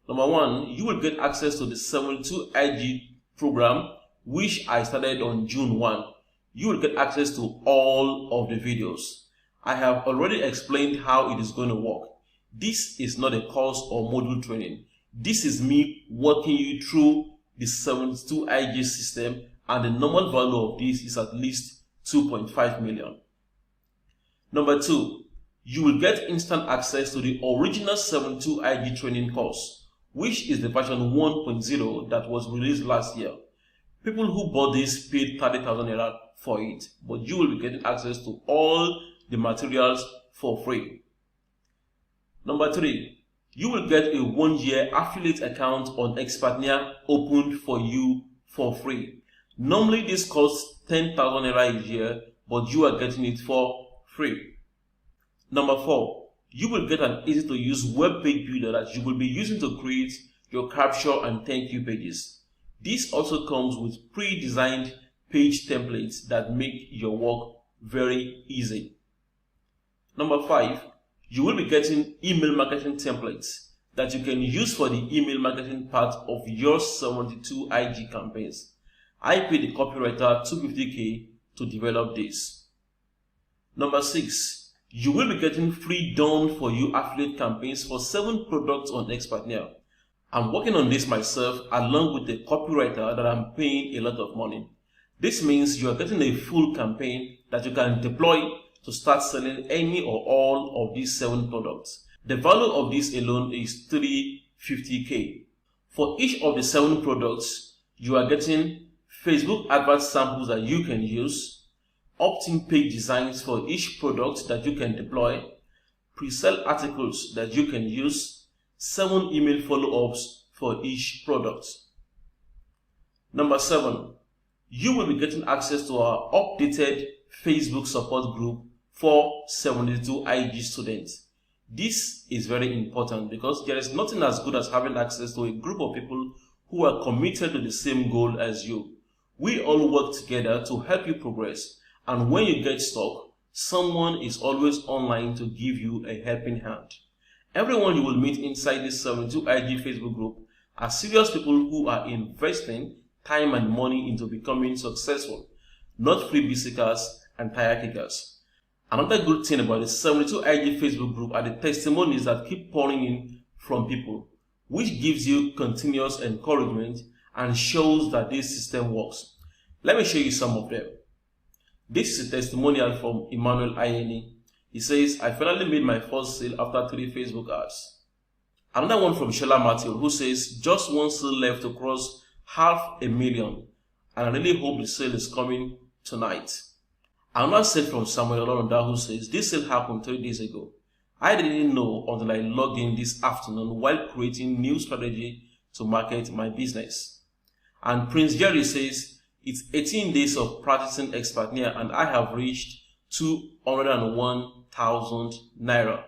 Speaker 1: Number one, you will get access to the 72IG program, which I started on June 1. You will get access to all of the videos. I have already explained how it is going to work. This is not a course or module training. This is me walking you through the 72IG system, and the normal value of this is at least 2.5 million. Number two, you will get instant access to the original 72IG training course, which is the version 1.0 that was released last year. People who bought this paid 30,000 naira for it, but you will be getting access to all the materials for free. Number three, you will get a 1-year affiliate account on Xpartner opened for you for free. Normally this costs 10,000 naira a year, but you are getting it for free. Number four, you will get an easy to use web page builder that you will be using to create your capture and thank you pages. This also comes with pre-designed page templates that make your work very easy. Number five, you will be getting email marketing templates that you can use for the email marketing part of your 72IG campaigns. I paid the copywriter 250k to develop this. Number six, you will be getting free done for you affiliate campaigns for 7 products on Xpartner. I'm working on this myself along with the copywriter that I'm paying a lot of money. This means you are getting a full campaign that you can deploy to start selling any or all of these 7 products. The value of this alone is 350k. For each of the 7 products, you are getting Facebook advert samples that you can use, opt-in page designs for each product that you can deploy, pre-sell articles that you can use, 7 email follow-ups for each product. Number 7, you will be getting access to our updated Facebook support group for 72 IG students. This is very important because there is nothing as good as having access to a group of people who are committed to the same goal as you. We all work together to help you progress, and when you get stuck, someone is always online to give you a helping hand. Everyone you will meet inside this 72 IG Facebook group are serious people who are investing time and money into becoming successful, not freebie seekers and tire kickers. Another good thing about the 72 IG Facebook group are the testimonies that keep pouring in from people, which gives you continuous encouragement and shows that this system works. Let me show you some of them. This is a testimonial from Emmanuel Ayeni. He says, I finally made my first sale after 3 Facebook ads. Another one from Shola Matthew, who says, just one sale left to cross 500,000, and I really hope the sale is coming tonight. Another sale from Samuel Olonda, who says, this sale happened 3 days ago. I didn't know until I logged in this afternoon while creating new strategy to market my business. And Prince Jerry says, it's 18 days of practicing expertnia and I have reached 201,000 naira.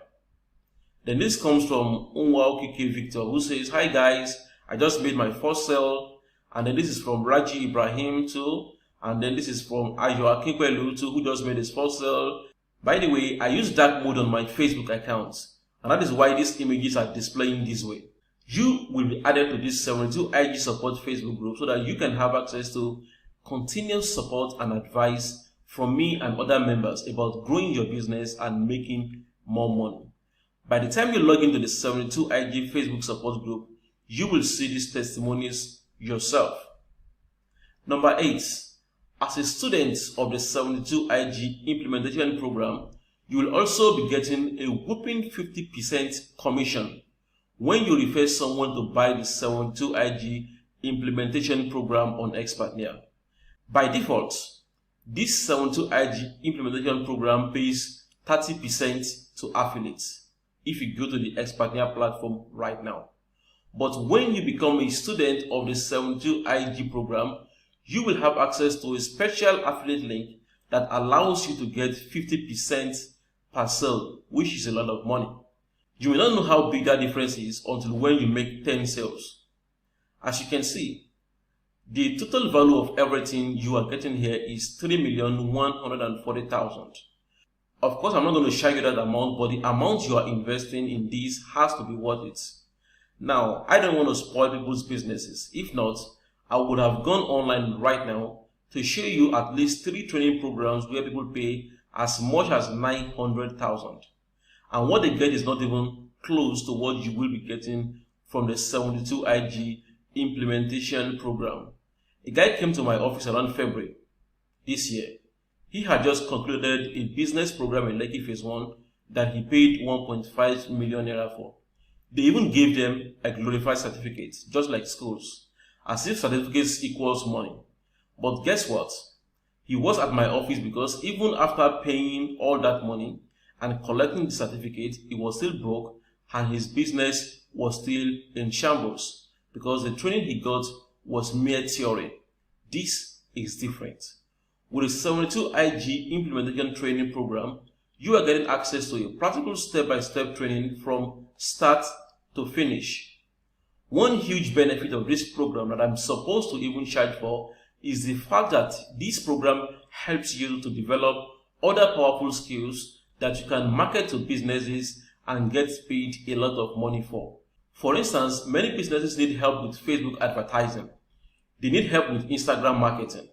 Speaker 1: Then this comes from Unwa Okike Victor, who says, hi guys, I just made my first sale. And then this is from Raji Ibrahim too. And then this is from Ayo Akinkwelu too, who just made his first sale. By the way, I use dark mode on my Facebook account, and that is why these images are displaying this way. You will be added to this 72 IG support Facebook group so that you can have access to continuous support and advice from me and other members about growing your business and making more money. By the time you log into the 72 IG Facebook support group, you will see these testimonies yourself. Number 8, as a student of the 72 IG implementation program, you will also be getting a whopping 50% commission when you refer someone to buy the 72 IG implementation program on Expertnia. By default, this 72 IG implementation program pays 30% to affiliates if you go to the Expertnia platform right now. But when you become a student of the 72 IG program, you will have access to a special affiliate link that allows you to get 50% per sale, which is a lot of money. You may not know how big that difference is until when you make 10 sales. As you can see, the total value of everything you are getting here is 3,140,000. Of course, I'm not going to show you that amount, but the amount you are investing in this has to be worth it. Now, I don't want to spoil people's businesses. If not, I would have gone online right now to show you at least 3 training programs where people pay as much as 900,000. And what they get is not even close to what you will be getting from the 72 IG implementation program. A guy came to my office around February this year. He had just concluded a business program in Lekki Phase 1 that he paid 1.5 million naira for. They even gave them a glorified certificate, just like schools, as if certificates equals money. But guess what? He was at my office because even after paying all that money and collecting the certificate, he was still broke and his business was still in shambles because the training he got was mere theory. This is different. With the 72 IG implementation training program, you are getting access to a practical step-by-step training from start to finish. One huge benefit of this program that I'm supposed to even charge for is the fact that this program helps you to develop other powerful skills that you can market to businesses and get paid a lot of money for. For instance, many businesses need help with Facebook advertising. They need help with Instagram marketing.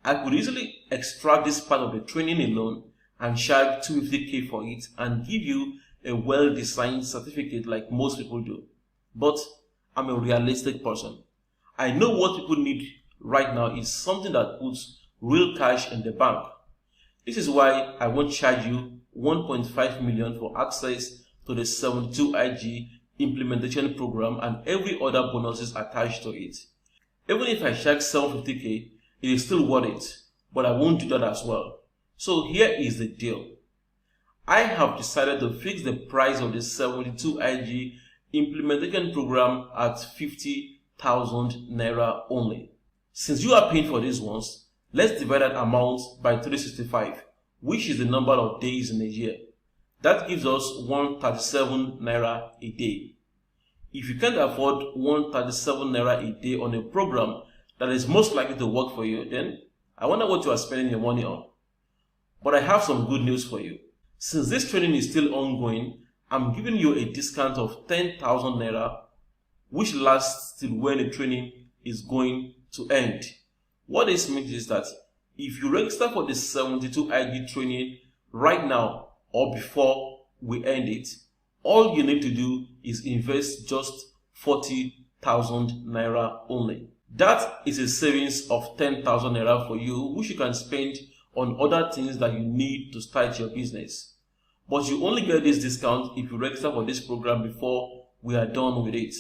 Speaker 1: I could easily extract this part of the training alone and charge 250k for it and give you a well-designed certificate like most people do. But I'm a realistic person. I know what people need right now is something that puts real cash in the bank. This is why I won't charge you 1.5 million for access to the 72 IG implementation program and every other bonuses attached to it. Even if I charge 750k, it is still worth it, but I won't do that as well. So here is the deal. I have decided to fix the price of the 72 IG implementation program at 50,000 naira only. Since you are paying for these ones, let's divide that amount by 365, which is the number of days in a year. That gives us 137 naira a day. If you can't afford 137 naira a day on a program that is most likely to work for you, then I wonder what you are spending your money on. But I have some good news for you. Since this training is still ongoing, I'm giving you a discount of 10,000 naira, which lasts till when the training is going to end. What this means is that if you register for the 72 IG training right now or before we end it, all you need to do is invest just 40,000 naira only. That is a savings of 10,000 naira for you, which you can spend on other things that you need to start your business. But you only get this discount if you register for this program before we are done with it.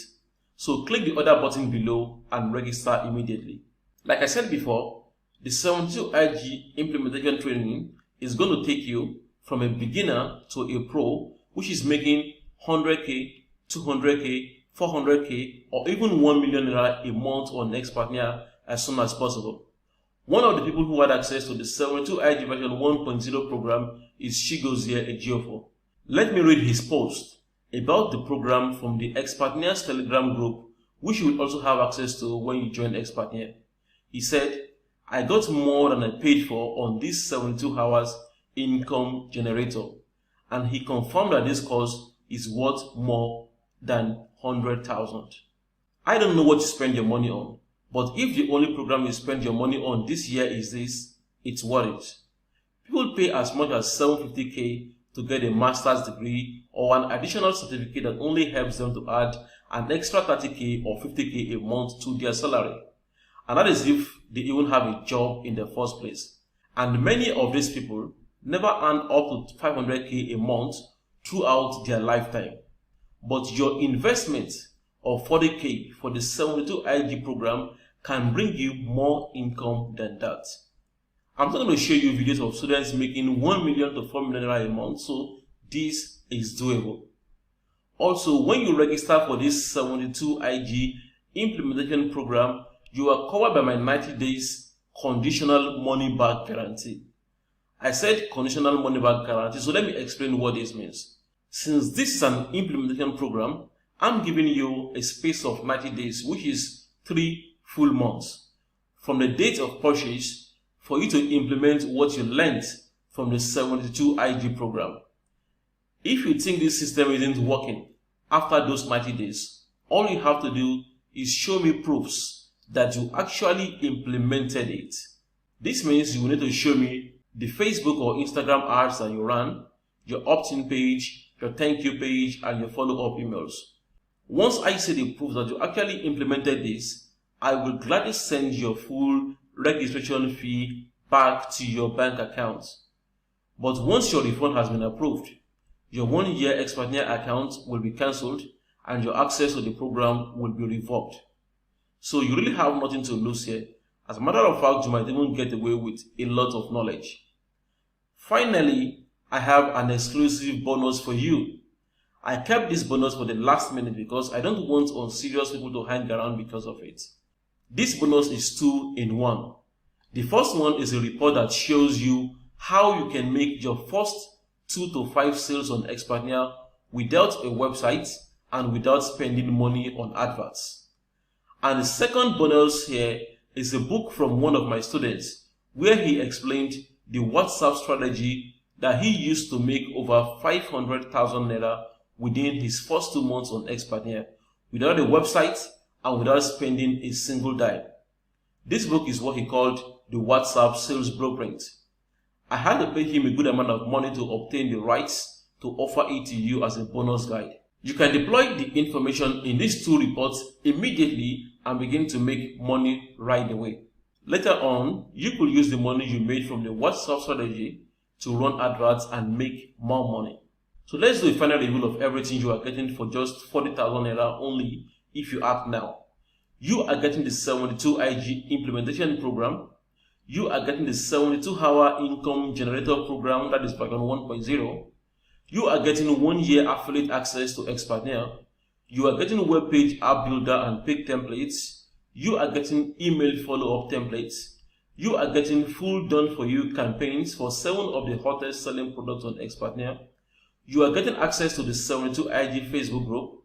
Speaker 1: So click the other button below and register immediately. Like I said before, the 72 IG implementation training is going to take you from a beginner to a pro, which is making 100k, 200k, 400k, or even 1 million naira a month on Expertnia as soon as possible. One of the people who had access to the 72 IG version 1.0 program is Chigozie Ejiofor. Let me read his post about the program from the Expertnia's Telegram group, which you will also have access to when you join Expertnia. He said, I got more than I paid for on this 72 hours income generator, and he confirmed that this course is worth more than 100,000. I don't know what you spend your money on, but if the only program you spend your money on this year is this, it's worth it. People pay as much as 750k to get a master's degree or an additional certificate that only helps them to add an extra 30k or 50k a month to their salary. And that is if they even have a job in the first place. And many of these people never earn up to 500k a month throughout their lifetime. But your investment of 40k for the 72 IG program can bring you more income than that. I'm not going to show you videos of students making 1 million to 4 million a month, so this is doable. Also, when you register for this 72 IG implementation program, you are covered by my 90 days conditional money back guarantee. I said conditional money back guarantee, so let me explain what this means. Since this is an implementation program, I'm giving you a space of 90 days, which is 3 full months, from the date of purchase for you to implement what you learned from the 72 IG program. If you think this system isn't working after those 90 days, all you have to do is show me proofs that you actually implemented it. This means you will need to show me the Facebook or Instagram ads that you ran, your opt-in page, your thank you page, and your follow-up emails. Once I see the proof that you actually implemented this, I will gladly send your full registration fee back to your bank account. But once your refund has been approved, your 1-year Expertnia account will be cancelled and your access to the program will be revoked. So you really have nothing to lose here. As a matter of fact, you might even get away with a lot of knowledge. Finally, I have an exclusive bonus for you. I kept this bonus for the last minute because I don't want unserious people to hang around because of it. This bonus is 2 in 1. The first one is a report that shows you how you can make your first 2 to 5 sales on Expertnia without a website and without spending money on adverts. And the second bonus here is a book from one of my students where he explained the WhatsApp strategy that he used to make over 500,000 naira within his first 2 months on Expertnia without a website and without spending a single dime. This book is what he called the WhatsApp Sales Blueprint. I had to pay him a good amount of money to obtain the rights to offer it to you as a bonus guide. You can deploy the information in these 2 reports immediately and begin to make money right away. Later on, you could use the money you made from the WhatsApp strategy to run adverts and make more money. So let's do a final review of everything you are getting for just 40,000 naira only if you act now. You are getting the 72 IG implementation program. You are getting the 72-hour income generator program, that is version 1.0. You are getting 1 year affiliate access to Expertnaire. You are getting web page app builder and page templates. You are getting email follow-up templates. You are getting full done for you campaigns for 7 of the hottest selling products on Expertnaire. You are getting access to the 72 IG Facebook group.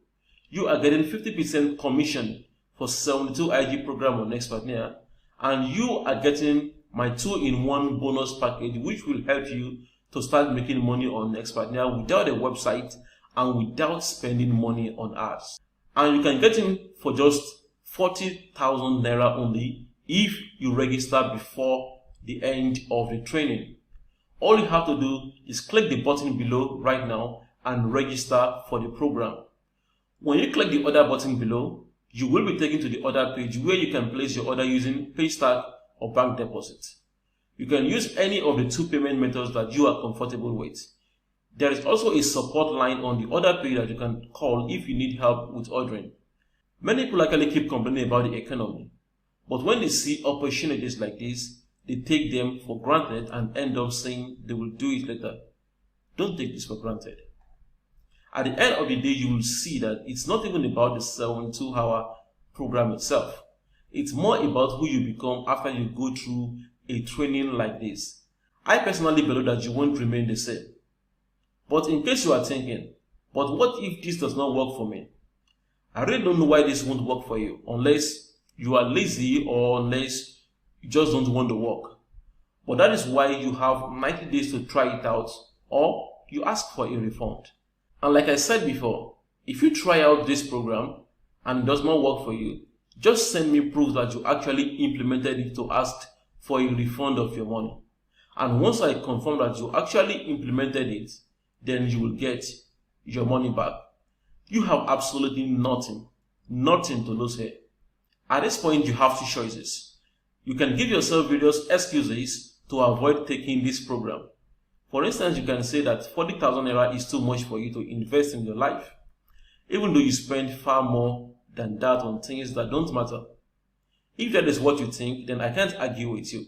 Speaker 1: You are getting 50% commission for 72 IG program on Expertnaire. And you are getting my 2-in-1 bonus package, which will help you to start making money on Expertnaire without a website and without spending money on ads. And you can get in for just 40,000 naira only if you register before the end of the training. All you have to do is click the button below right now and register for the program. When you click the order button below, you will be taken to the order page where you can place your order using Paystack or bank deposit. You can use any of the 2 payment methods that you are comfortable with. There is also a support line on the order page that you can call if you need help with ordering. Many people actually keep complaining about the economy, but when they see opportunities like this, they take them for granted and end up saying they will do it later. Don't take this for granted. At the end of the day, you will see that it's not even about the 72-hour program itself. It's more about who you become after you go through a training like this. I personally believe that you won't remain the same. But in case you are thinking, but what if this does not work for me? I really don't know why this won't work for you, unless you are lazy or unless you just don't want to work. But that is why you have 90 days to try it out, or you ask for a refund. And like I said before, if you try out this program and it does not work for you, just send me proof that you actually implemented it to ask for a refund of your money. And once I confirm that you actually implemented it, then you will get your money back. You have absolutely nothing to lose here. At this point, you have 2 choices. You can give yourself various excuses to avoid taking this program. For instance, you can say that 40,000 naira is too much for you to invest in your life, even though you spend far more than that on things that don't matter. If that is what you think, then I can't argue with you.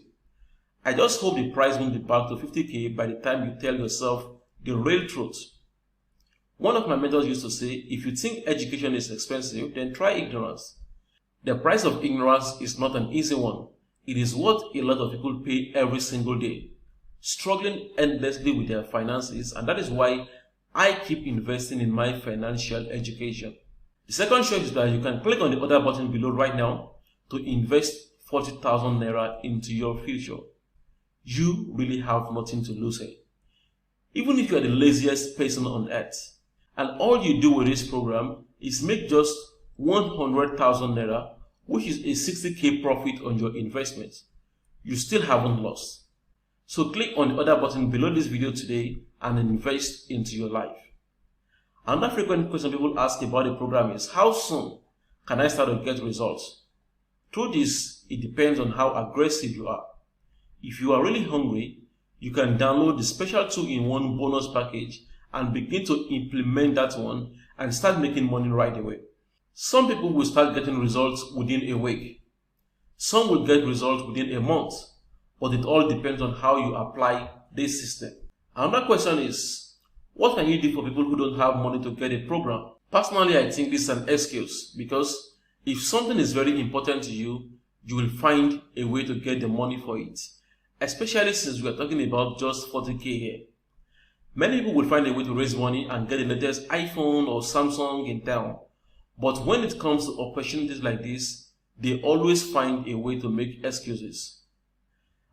Speaker 1: I just hope the price won't be back to 50k by the time you tell yourself the real truth. One of my mentors used to say, if you think education is expensive, then try ignorance. The price of ignorance is not an easy one. It is what a lot of people pay every single day, struggling endlessly with their finances, and that is why I keep investing in my financial education. The second choice is that you can click on the order button below right now to invest 40,000 naira into your future. You really have nothing to lose here. Even if you are the laziest person on earth, and all you do with this program is make just 100,000 naira, which is a 60k profit on your investment, you still haven't lost. So click on the order button below this video today and invest into your life. Another frequent question people ask about the program is, how soon can I start to get results? Through this, it depends on how aggressive you are. If you are really hungry, you can download the special 2-in-1 bonus package and begin to implement that one and start making money right away. Some people will start getting results within a week. Some will get results within a month, but it all depends on how you apply this system. Another question is, what can you do for people who don't have money to get a program? Personally, I think this is an excuse, because if something is very important to you, you will find a way to get the money for it, especially since we are talking about just 40k here. Many people will find a way to raise money and get the latest iPhone or Samsung in town, but when it comes to opportunities like this, they always find a way to make excuses.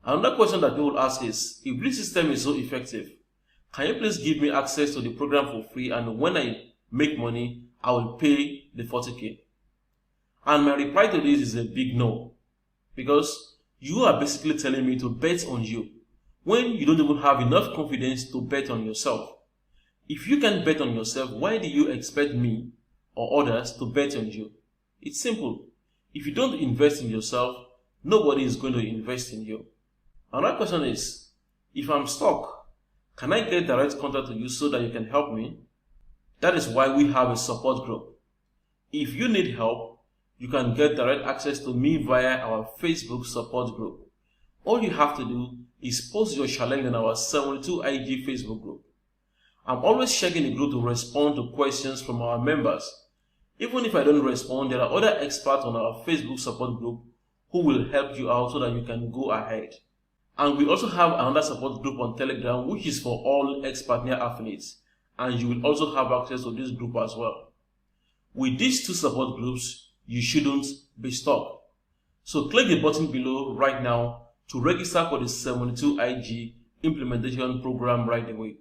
Speaker 1: Another question that people ask is, if this system is so effective, can you please give me access to the program for free, and when I make money, I will pay the 40k? And my reply to this is a big no, because you are basically telling me to bet on you when you don't even have enough confidence to bet on yourself. If you can bet on yourself, why do you expect me or others to bet on you? It's simple. If you don't invest in yourself, nobody is going to invest in you. Another question is, if I'm stuck, can I get direct contact to you so that you can help me? That is why we have a support group. If you need help, you can get direct access to me via our Facebook support group. All you have to do is post your challenge in our 72 IG Facebook group. I'm always checking the group to respond to questions from our members. Even if I don't respond, there are other experts on our Facebook support group who will help you out so that you can go ahead. And we also have another support group on Telegram, which is for all ex-partner affiliates. And you will also have access to this group as well. With these two support groups, you shouldn't be stuck. So click the button below right now to register for the 72IG implementation program right away.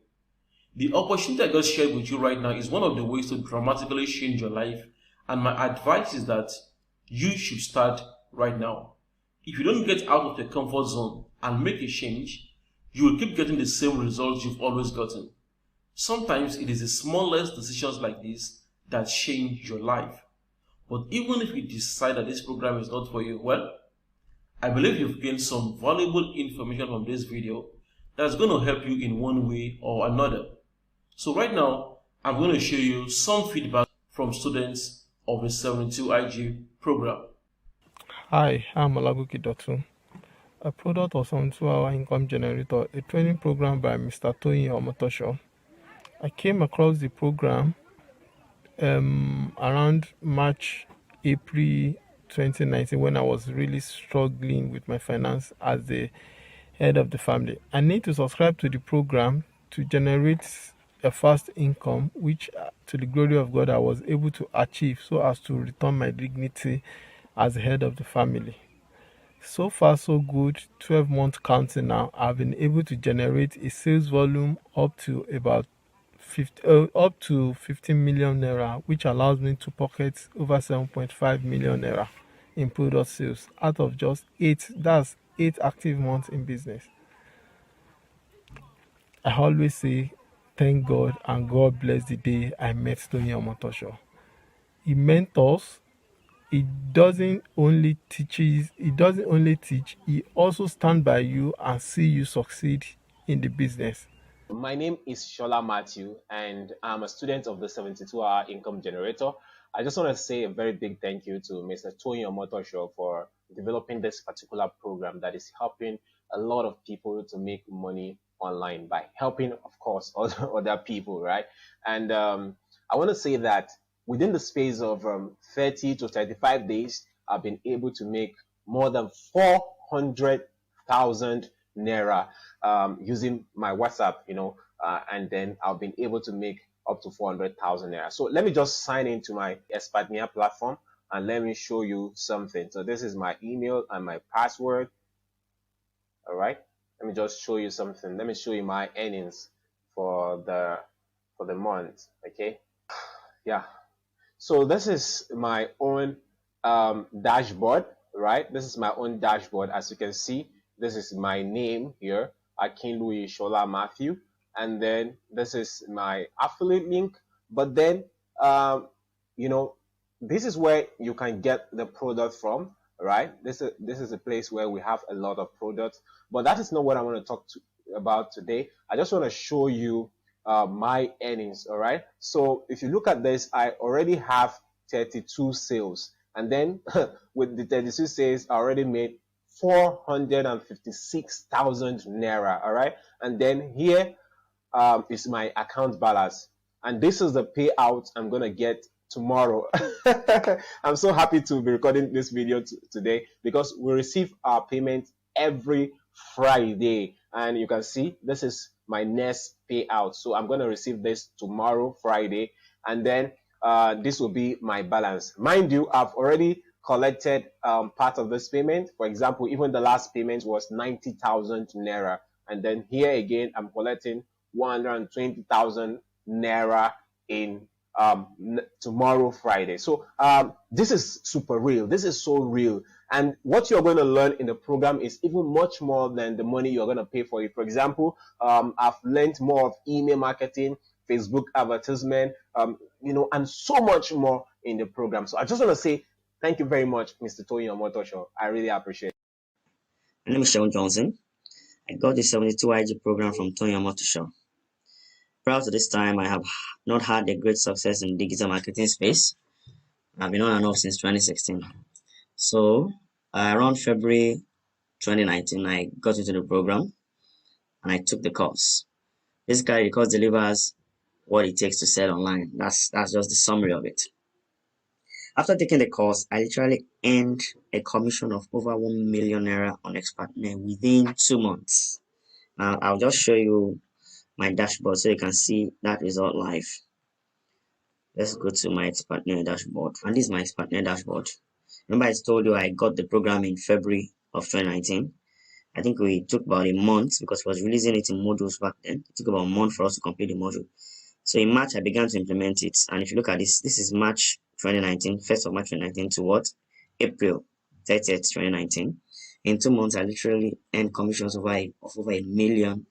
Speaker 1: The opportunity I just shared with you right now is one of the ways to dramatically change your life, and my advice is that you should start right now. If you don't get out of your comfort zone and make a change, you will keep getting the same results you've always gotten. Sometimes it is the smallest decisions like this that change your life. But even if you decide that this program is not for you, well, I believe you've gained some valuable information from this video that's going to help you in one way or another. So right now, I'm going to show you some feedback from students of the 72IG program.
Speaker 2: Hi, I'm Olagoki Dotun, a product of 72-hour income generator, a training program by Mr. Toyin Omotosho. I came across the program around March, April 2019 when I was really struggling with my finance as the head of the family. I need to subscribe to the program to generate a fast income, which to the glory of God I was able to achieve so as to return my dignity as the head of the family. So far so good, 12 months counting now. I've been able to generate a sales volume up to about 15 million naira, which allows me to pocket over 7.5 million naira in product sales out of just 8 active months in business. I always say thank God and God bless the day I met Tony Omotosho. He mentors. He doesn't only teach, he also stand by you and see you succeed in the business.
Speaker 3: My name is Shola Matthew, and I'm a student of the 72-hour income generator. I just want to say a very big thank you to Mr. Tony Omotosho for developing this particular program that is helping a lot of people to make money online by helping, of course, other people, right? And I want to say that within the space of 30 to 35 days, I've been able to make more than 400,000 naira using my WhatsApp, and then I've been able to make up to 400,000 naira. So let me just sign into my Expatnia platform and let me show you something. So this is my email and my password. All right. Let me just show you something. Let me show you my earnings for the month. Okay. Yeah. So this is my own dashboard, right? This is my own dashboard. As you can see, this is my name here, Akinluyi Shola Matthew, and then this is my affiliate link. But then, this is where you can get the product from, right? This is a place where we have a lot of products, but that is not what I want to talk about today. I just want to show you my earnings. All right. So if you look at this, I already have 32 sales, and then with the 32 sales, I already made 456,000 naira. All right. And then here is my account balance, and this is the payout I'm gonna get tomorrow. I'm so happy to be recording this video today because we receive our payment every Friday, and you can see this is my next payout. So I'm going to receive this tomorrow, Friday, and then this will be my balance. Mind you, I've already collected part of this payment. For example, even the last payment was 90,000 naira, and then here again I'm collecting 120,000 naira in tomorrow, Friday. So this is super real. This is so real. And what you're going to learn in the program is even much more than the money you're going to pay for it. For example, I've learned more of email marketing, Facebook advertisement, and so much more in the program. So I just want to say thank you very much, Mr. Tony Omotosho. I really appreciate it.
Speaker 4: My name is Sean Johnson. I got the 72IG program from Tony Omotosho. Prior to this time, I have not had a great success in digital marketing space. I've been on and off since 2016. So around February 2019, I got into the program and I took the course. Basically, the course delivers what it takes to sell online. That's just the summary of it. After taking the course, I literally earned a commission of over 1 million naira on Expertnet within 2 months. Now I'll just show you my dashboard so you can see that result live. Let's go to my Expertnet dashboard, and this is my Expertnet dashboard. Remember I told you I got the program in February of 2019. I think we took about a month because we was releasing it in modules back then. It took about a month for us to complete the module. So in March, I began to implement it. And if you look at this, this is March 2019, 1st of March 2019 to what? April 30th, 2019. In 2 months, I literally earned commissions of over 1 million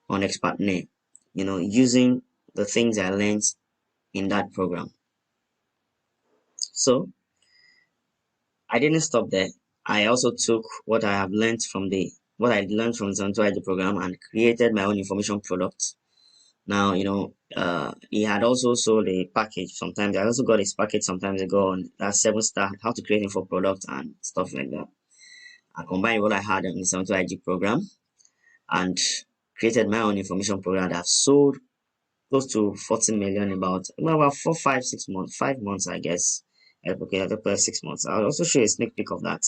Speaker 4: on Expertnet, using the things I learned in that program. So I didn't stop there. I also took what I learned from the 72 ID program and created my own information product. Now, he had also sold a package sometimes. I also got his package sometimes ago on that 7-star, how to create info product and stuff like that. I combined what I had in the 72 IG program and created my own information program that I've sold close to 40 million about 4, 5, 6 months, 5 months, I guess. Okay, I'll put 6 months. I'll also show you a sneak peek of that.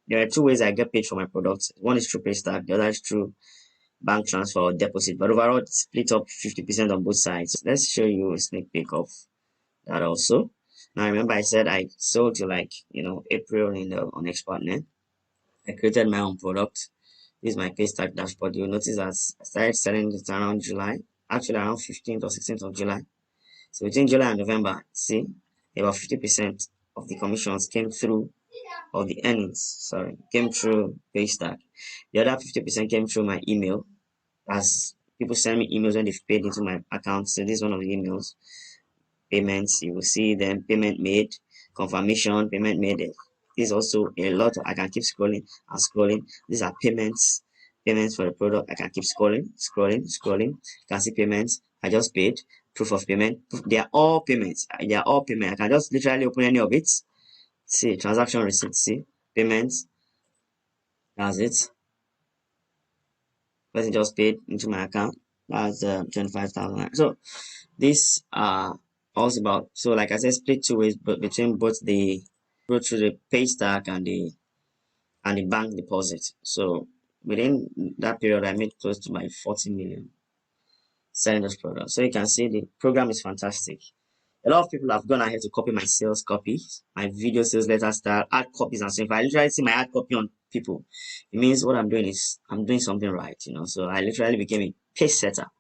Speaker 4: There are 2 ways I get paid for my product. One is through Paystack, the other is through bank transfer or deposit, but overall it's split up 50% on both sides. Let's show you a sneak peek of that also. Now remember I said I sold till April on Expertnet. I created my own product. This is my Paystack dashboard. You'll notice that I started selling it around July, actually around 15th or 16th of July. So between July and November, see, about 50% of the commissions came through, or the earnings, came through Paystack. The other 50% came through my email, as people send me emails when they've paid into my account. So this is one of the emails. Payments, you will see them, payment made, confirmation, payment made. This is also a lot. I can keep scrolling and scrolling. These are payments for the product. I can keep scrolling. You can see payments. I just paid, proof of payment. They are all payments. I can just literally open any of it. See, transaction receipt, see, payments. That's it. Person just paid into my account. That's 25,000. So these are also about, so like I said, split 2 ways, but between both the through the Paystack and the bank deposit. So within that period, I made close to my 40 million selling this product. So you can see the program is fantastic. A lot of people have gone ahead to copy my sales copies, my video sales letter style, add copies, and so if I literally see my ad copy on people, it means what I'm doing is I'm doing something right, So I literally became a pace setter.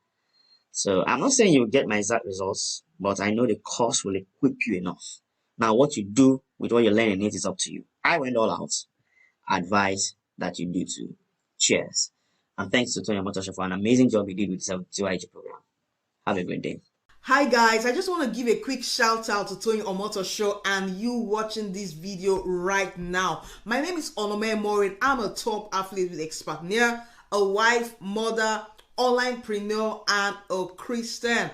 Speaker 4: So I'm not saying you will get my exact results, but I know the course will equip you enough. Now, what you do with what you learn in it is up to you. I went all out. I advise that you do too. Cheers. And thanks to Tony Omotosho for an amazing job he did with the 72 IG program. Have a great day.
Speaker 5: Hi guys, I just want to give a quick shout out to Tony Omotosho and you watching this video right now. My name is Onome Morin. I'm a top athlete with Expertnet, a wife, mother, onlinepreneur, and a Christian.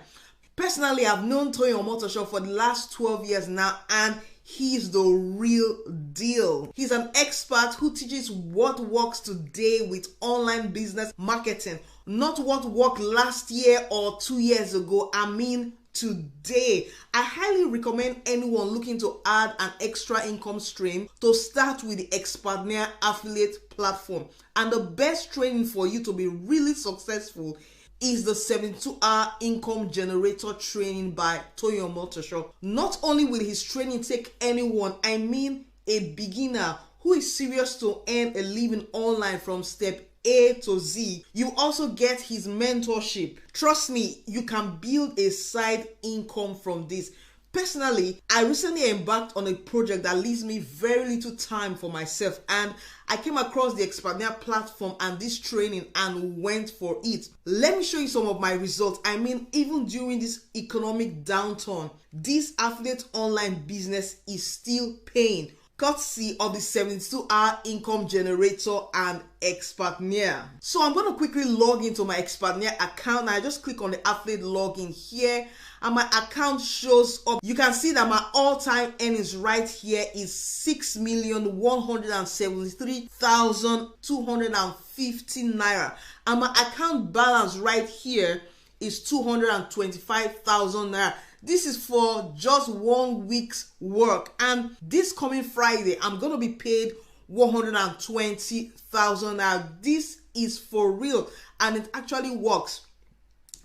Speaker 5: Personally, I've known Tony Omotosho for the last 12 years now, and he's the real deal. He's an expert who teaches what works today with online business marketing. Not what worked last year or 2 years ago. I mean today. I highly recommend anyone looking to add an extra income stream to start with the Expertnet affiliate platform. And the best training for you to be really successful is the 72-hour income generator training by Tony Omotosho. Not only will his training take anyone, I mean a beginner who is serious to earn a living online from step A to Z. You also get his mentorship. Trust me, you can build a side income from this. Personally, I recently embarked on a project that leaves me very little time for myself, and I came across the Expertnet platform and this training and went for it. Let me show you some of my results. I mean, even during this economic downturn, this affiliate online business is still paying, courtesy of the 72-hour income generator and Expertnet. So I'm going to quickly log into my Expertnet account. I just click on the affiliate login here and my account shows up. You can see that my all-time earnings right here is 6,173,250 naira, and my account balance right here is 225,000 naira. This is for just 1 week's work, and this coming Friday I'm gonna be paid 120,000 naira. This is for real, and it actually works.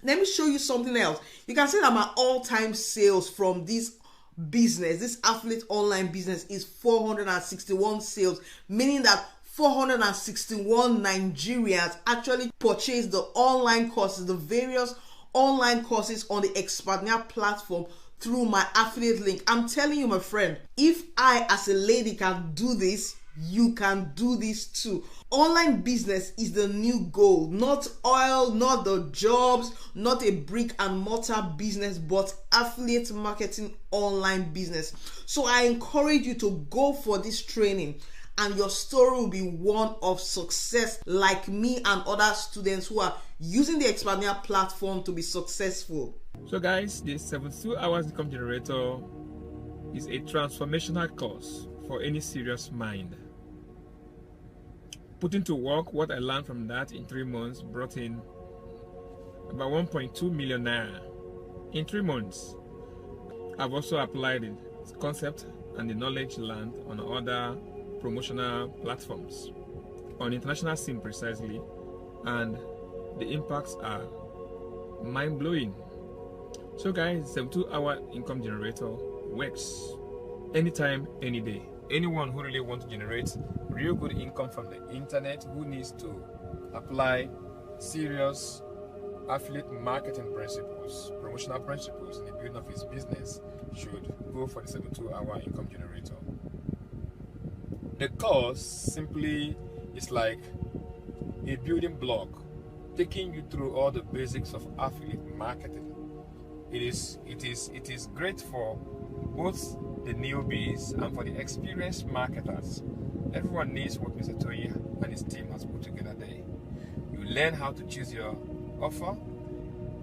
Speaker 5: Let me show you something else. You can see that my all-time sales from this business, this affiliate online business, is 461 sales, meaning that 461 Nigerians actually purchased the online courses, the various online courses on the Expertnia platform through my affiliate link. I'm telling you, my friend, if I as a lady can do this, you can do this too. Online business is the new goal, not oil, not the jobs, not a brick and mortar business, but affiliate marketing online business. So I encourage you to go for this training, and your story will be one of success, like me and other students who are using the Expertnia platform to be successful.
Speaker 2: So guys, the 72 hours income generator is a transformational course for any serious mind. Putting to work what I learned from that in 3 months brought in about 1.2 million naira in 3 months. I've also applied the concept and the knowledge learned on other promotional platforms, on international scene precisely, and the impacts are mind-blowing. So guys, 72-hour income generator works anytime, any day. Anyone who really wants to generate real good income from the internet, who needs to apply serious affiliate marketing principles, promotional principles in the building of his business, should go for the 72-hour income generator. The course simply is like a building block, taking you through all the basics of affiliate marketing. It is great for both the newbies and for the experienced marketers. Everyone needs what Mr. Toyi and his team has put together there. You learn how to choose your offer.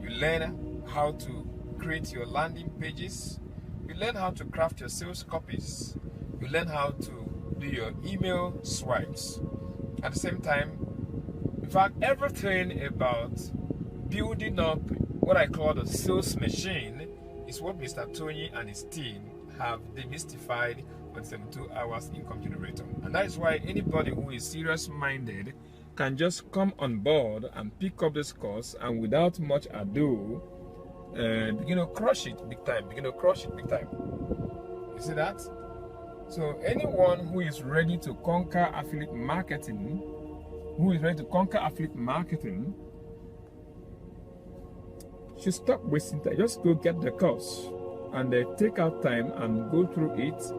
Speaker 2: You learn how to create your landing pages. You learn how to craft your sales copies. You learn how to do your email swipes. At the same time, in fact, everything about building up what I call the sales machine is what Mr. Toyi and his team have demystified on 72 hours income generator. And that is why anybody who is serious minded can just come on board and pick up this course, and without much ado begin to crush it big time. You see that? So anyone who is ready to conquer affiliate marketing, should stop wasting time. Just go get the course and take out time and go through it.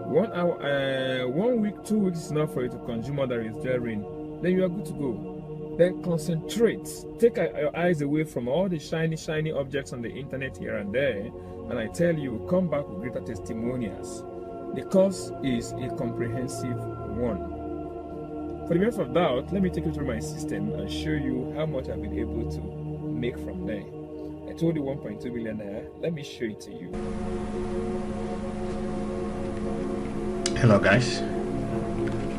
Speaker 2: 1 hour, 1 week, 2 weeks is enough for you to consume all that is therein. Then you are good to go. Then concentrate. Take your eyes away from all the shiny objects on the internet here and there. And I tell you, come back with greater testimonials. The course is a comprehensive one. For the benefit of doubt, let me take you through my system and show you how much I've been able to make from there. I told you 1.2 million naira. Let me show it to you.
Speaker 6: Hello guys.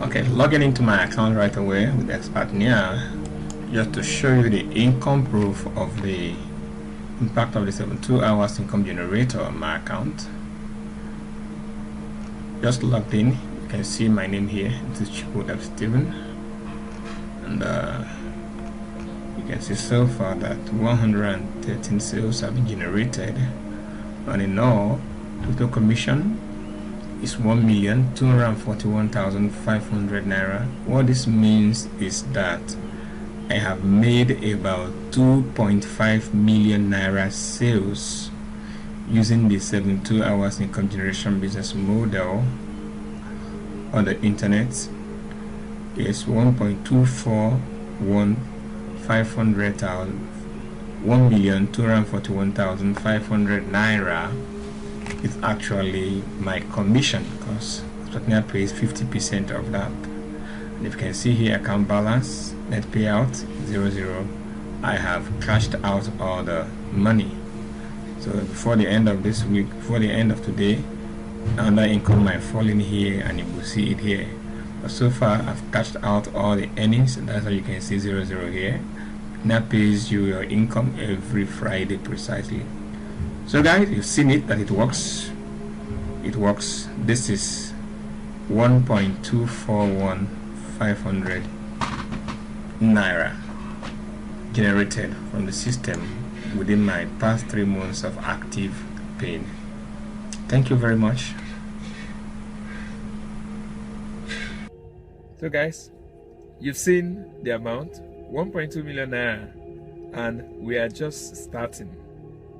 Speaker 6: Okay, logging into my account right away with Expertnia just to show you the income proof of the impact of the 72 hours income generator on my account. Just logged in. You can see my name here. This is Chiku F. Steven, and you can see so far that 113 sales have been generated, and in all, total commission is 1,241,500 naira. What this means is that I have made about 2.5 million naira sales using the 72 hours income generation business model on the internet. Is 1,241,500 naira is actually my commission, because Expertnia pays 50% of that. And if you can see here, account balance, net payout 00. I have cashed out all the money. So before the end of this week, before the end of today, another income might fall in here and you will see it here. But so far I've cashed out all the earnings, and that's how you can see 00 here. That pays you your income every Friday precisely. So guys, you've seen it, that it works. It works. This is 1.241500 naira generated from the system within my past 3 months of active paying. Thank you very much. So guys, you've seen the amount, 1.2 million naira, and we are just starting.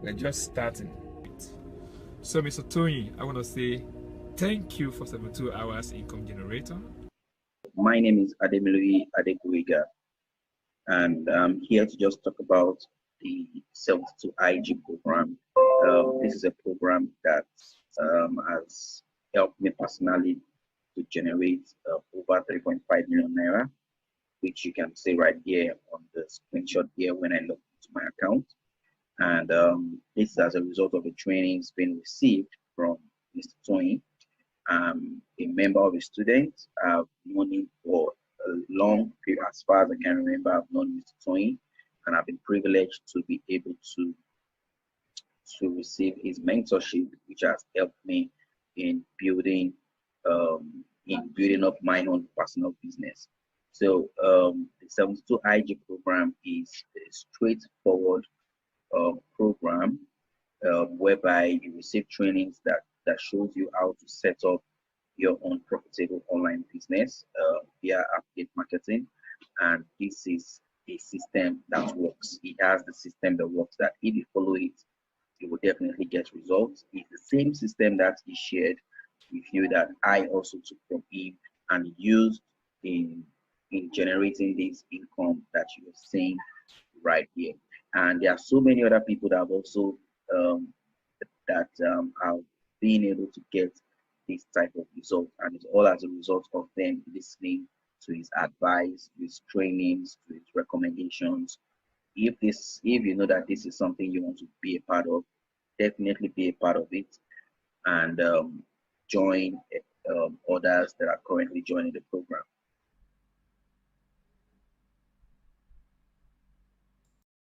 Speaker 6: We're just starting. So Mr. Tony, I want to say thank you for 72 hours income generator.
Speaker 7: My name is Ademiluyi Adekuiga, and I'm here to just talk about the 72 IG program. This is a program that has helped me personally to generate over 3.5 million naira, which you can see right here on the screenshot here when I log into my account. And this is as a result of the trainings being received from Mr. Tony. I'm a member of a student. I've known him for a long period, as far as I can remember. I've known Mr. Tony, and I've been privileged to be able to receive his mentorship, which has helped me in building up my own personal business. So the 72 IG program is a straightforward program whereby you receive trainings that shows you how to set up your own profitable online business via affiliate marketing. And this is a system that works. It has the system that works, that if you follow it, you will definitely get results. It's the same system that he shared with you that I also took from him and used in generating this income that you are seeing right here. And there are so many other people that have also have been able to get this type of result, and it's all as a result of them listening to his advice, his trainings, to his recommendations. If you know that this is something you want to be a part of, definitely be a part of it, and join others that are currently joining the program.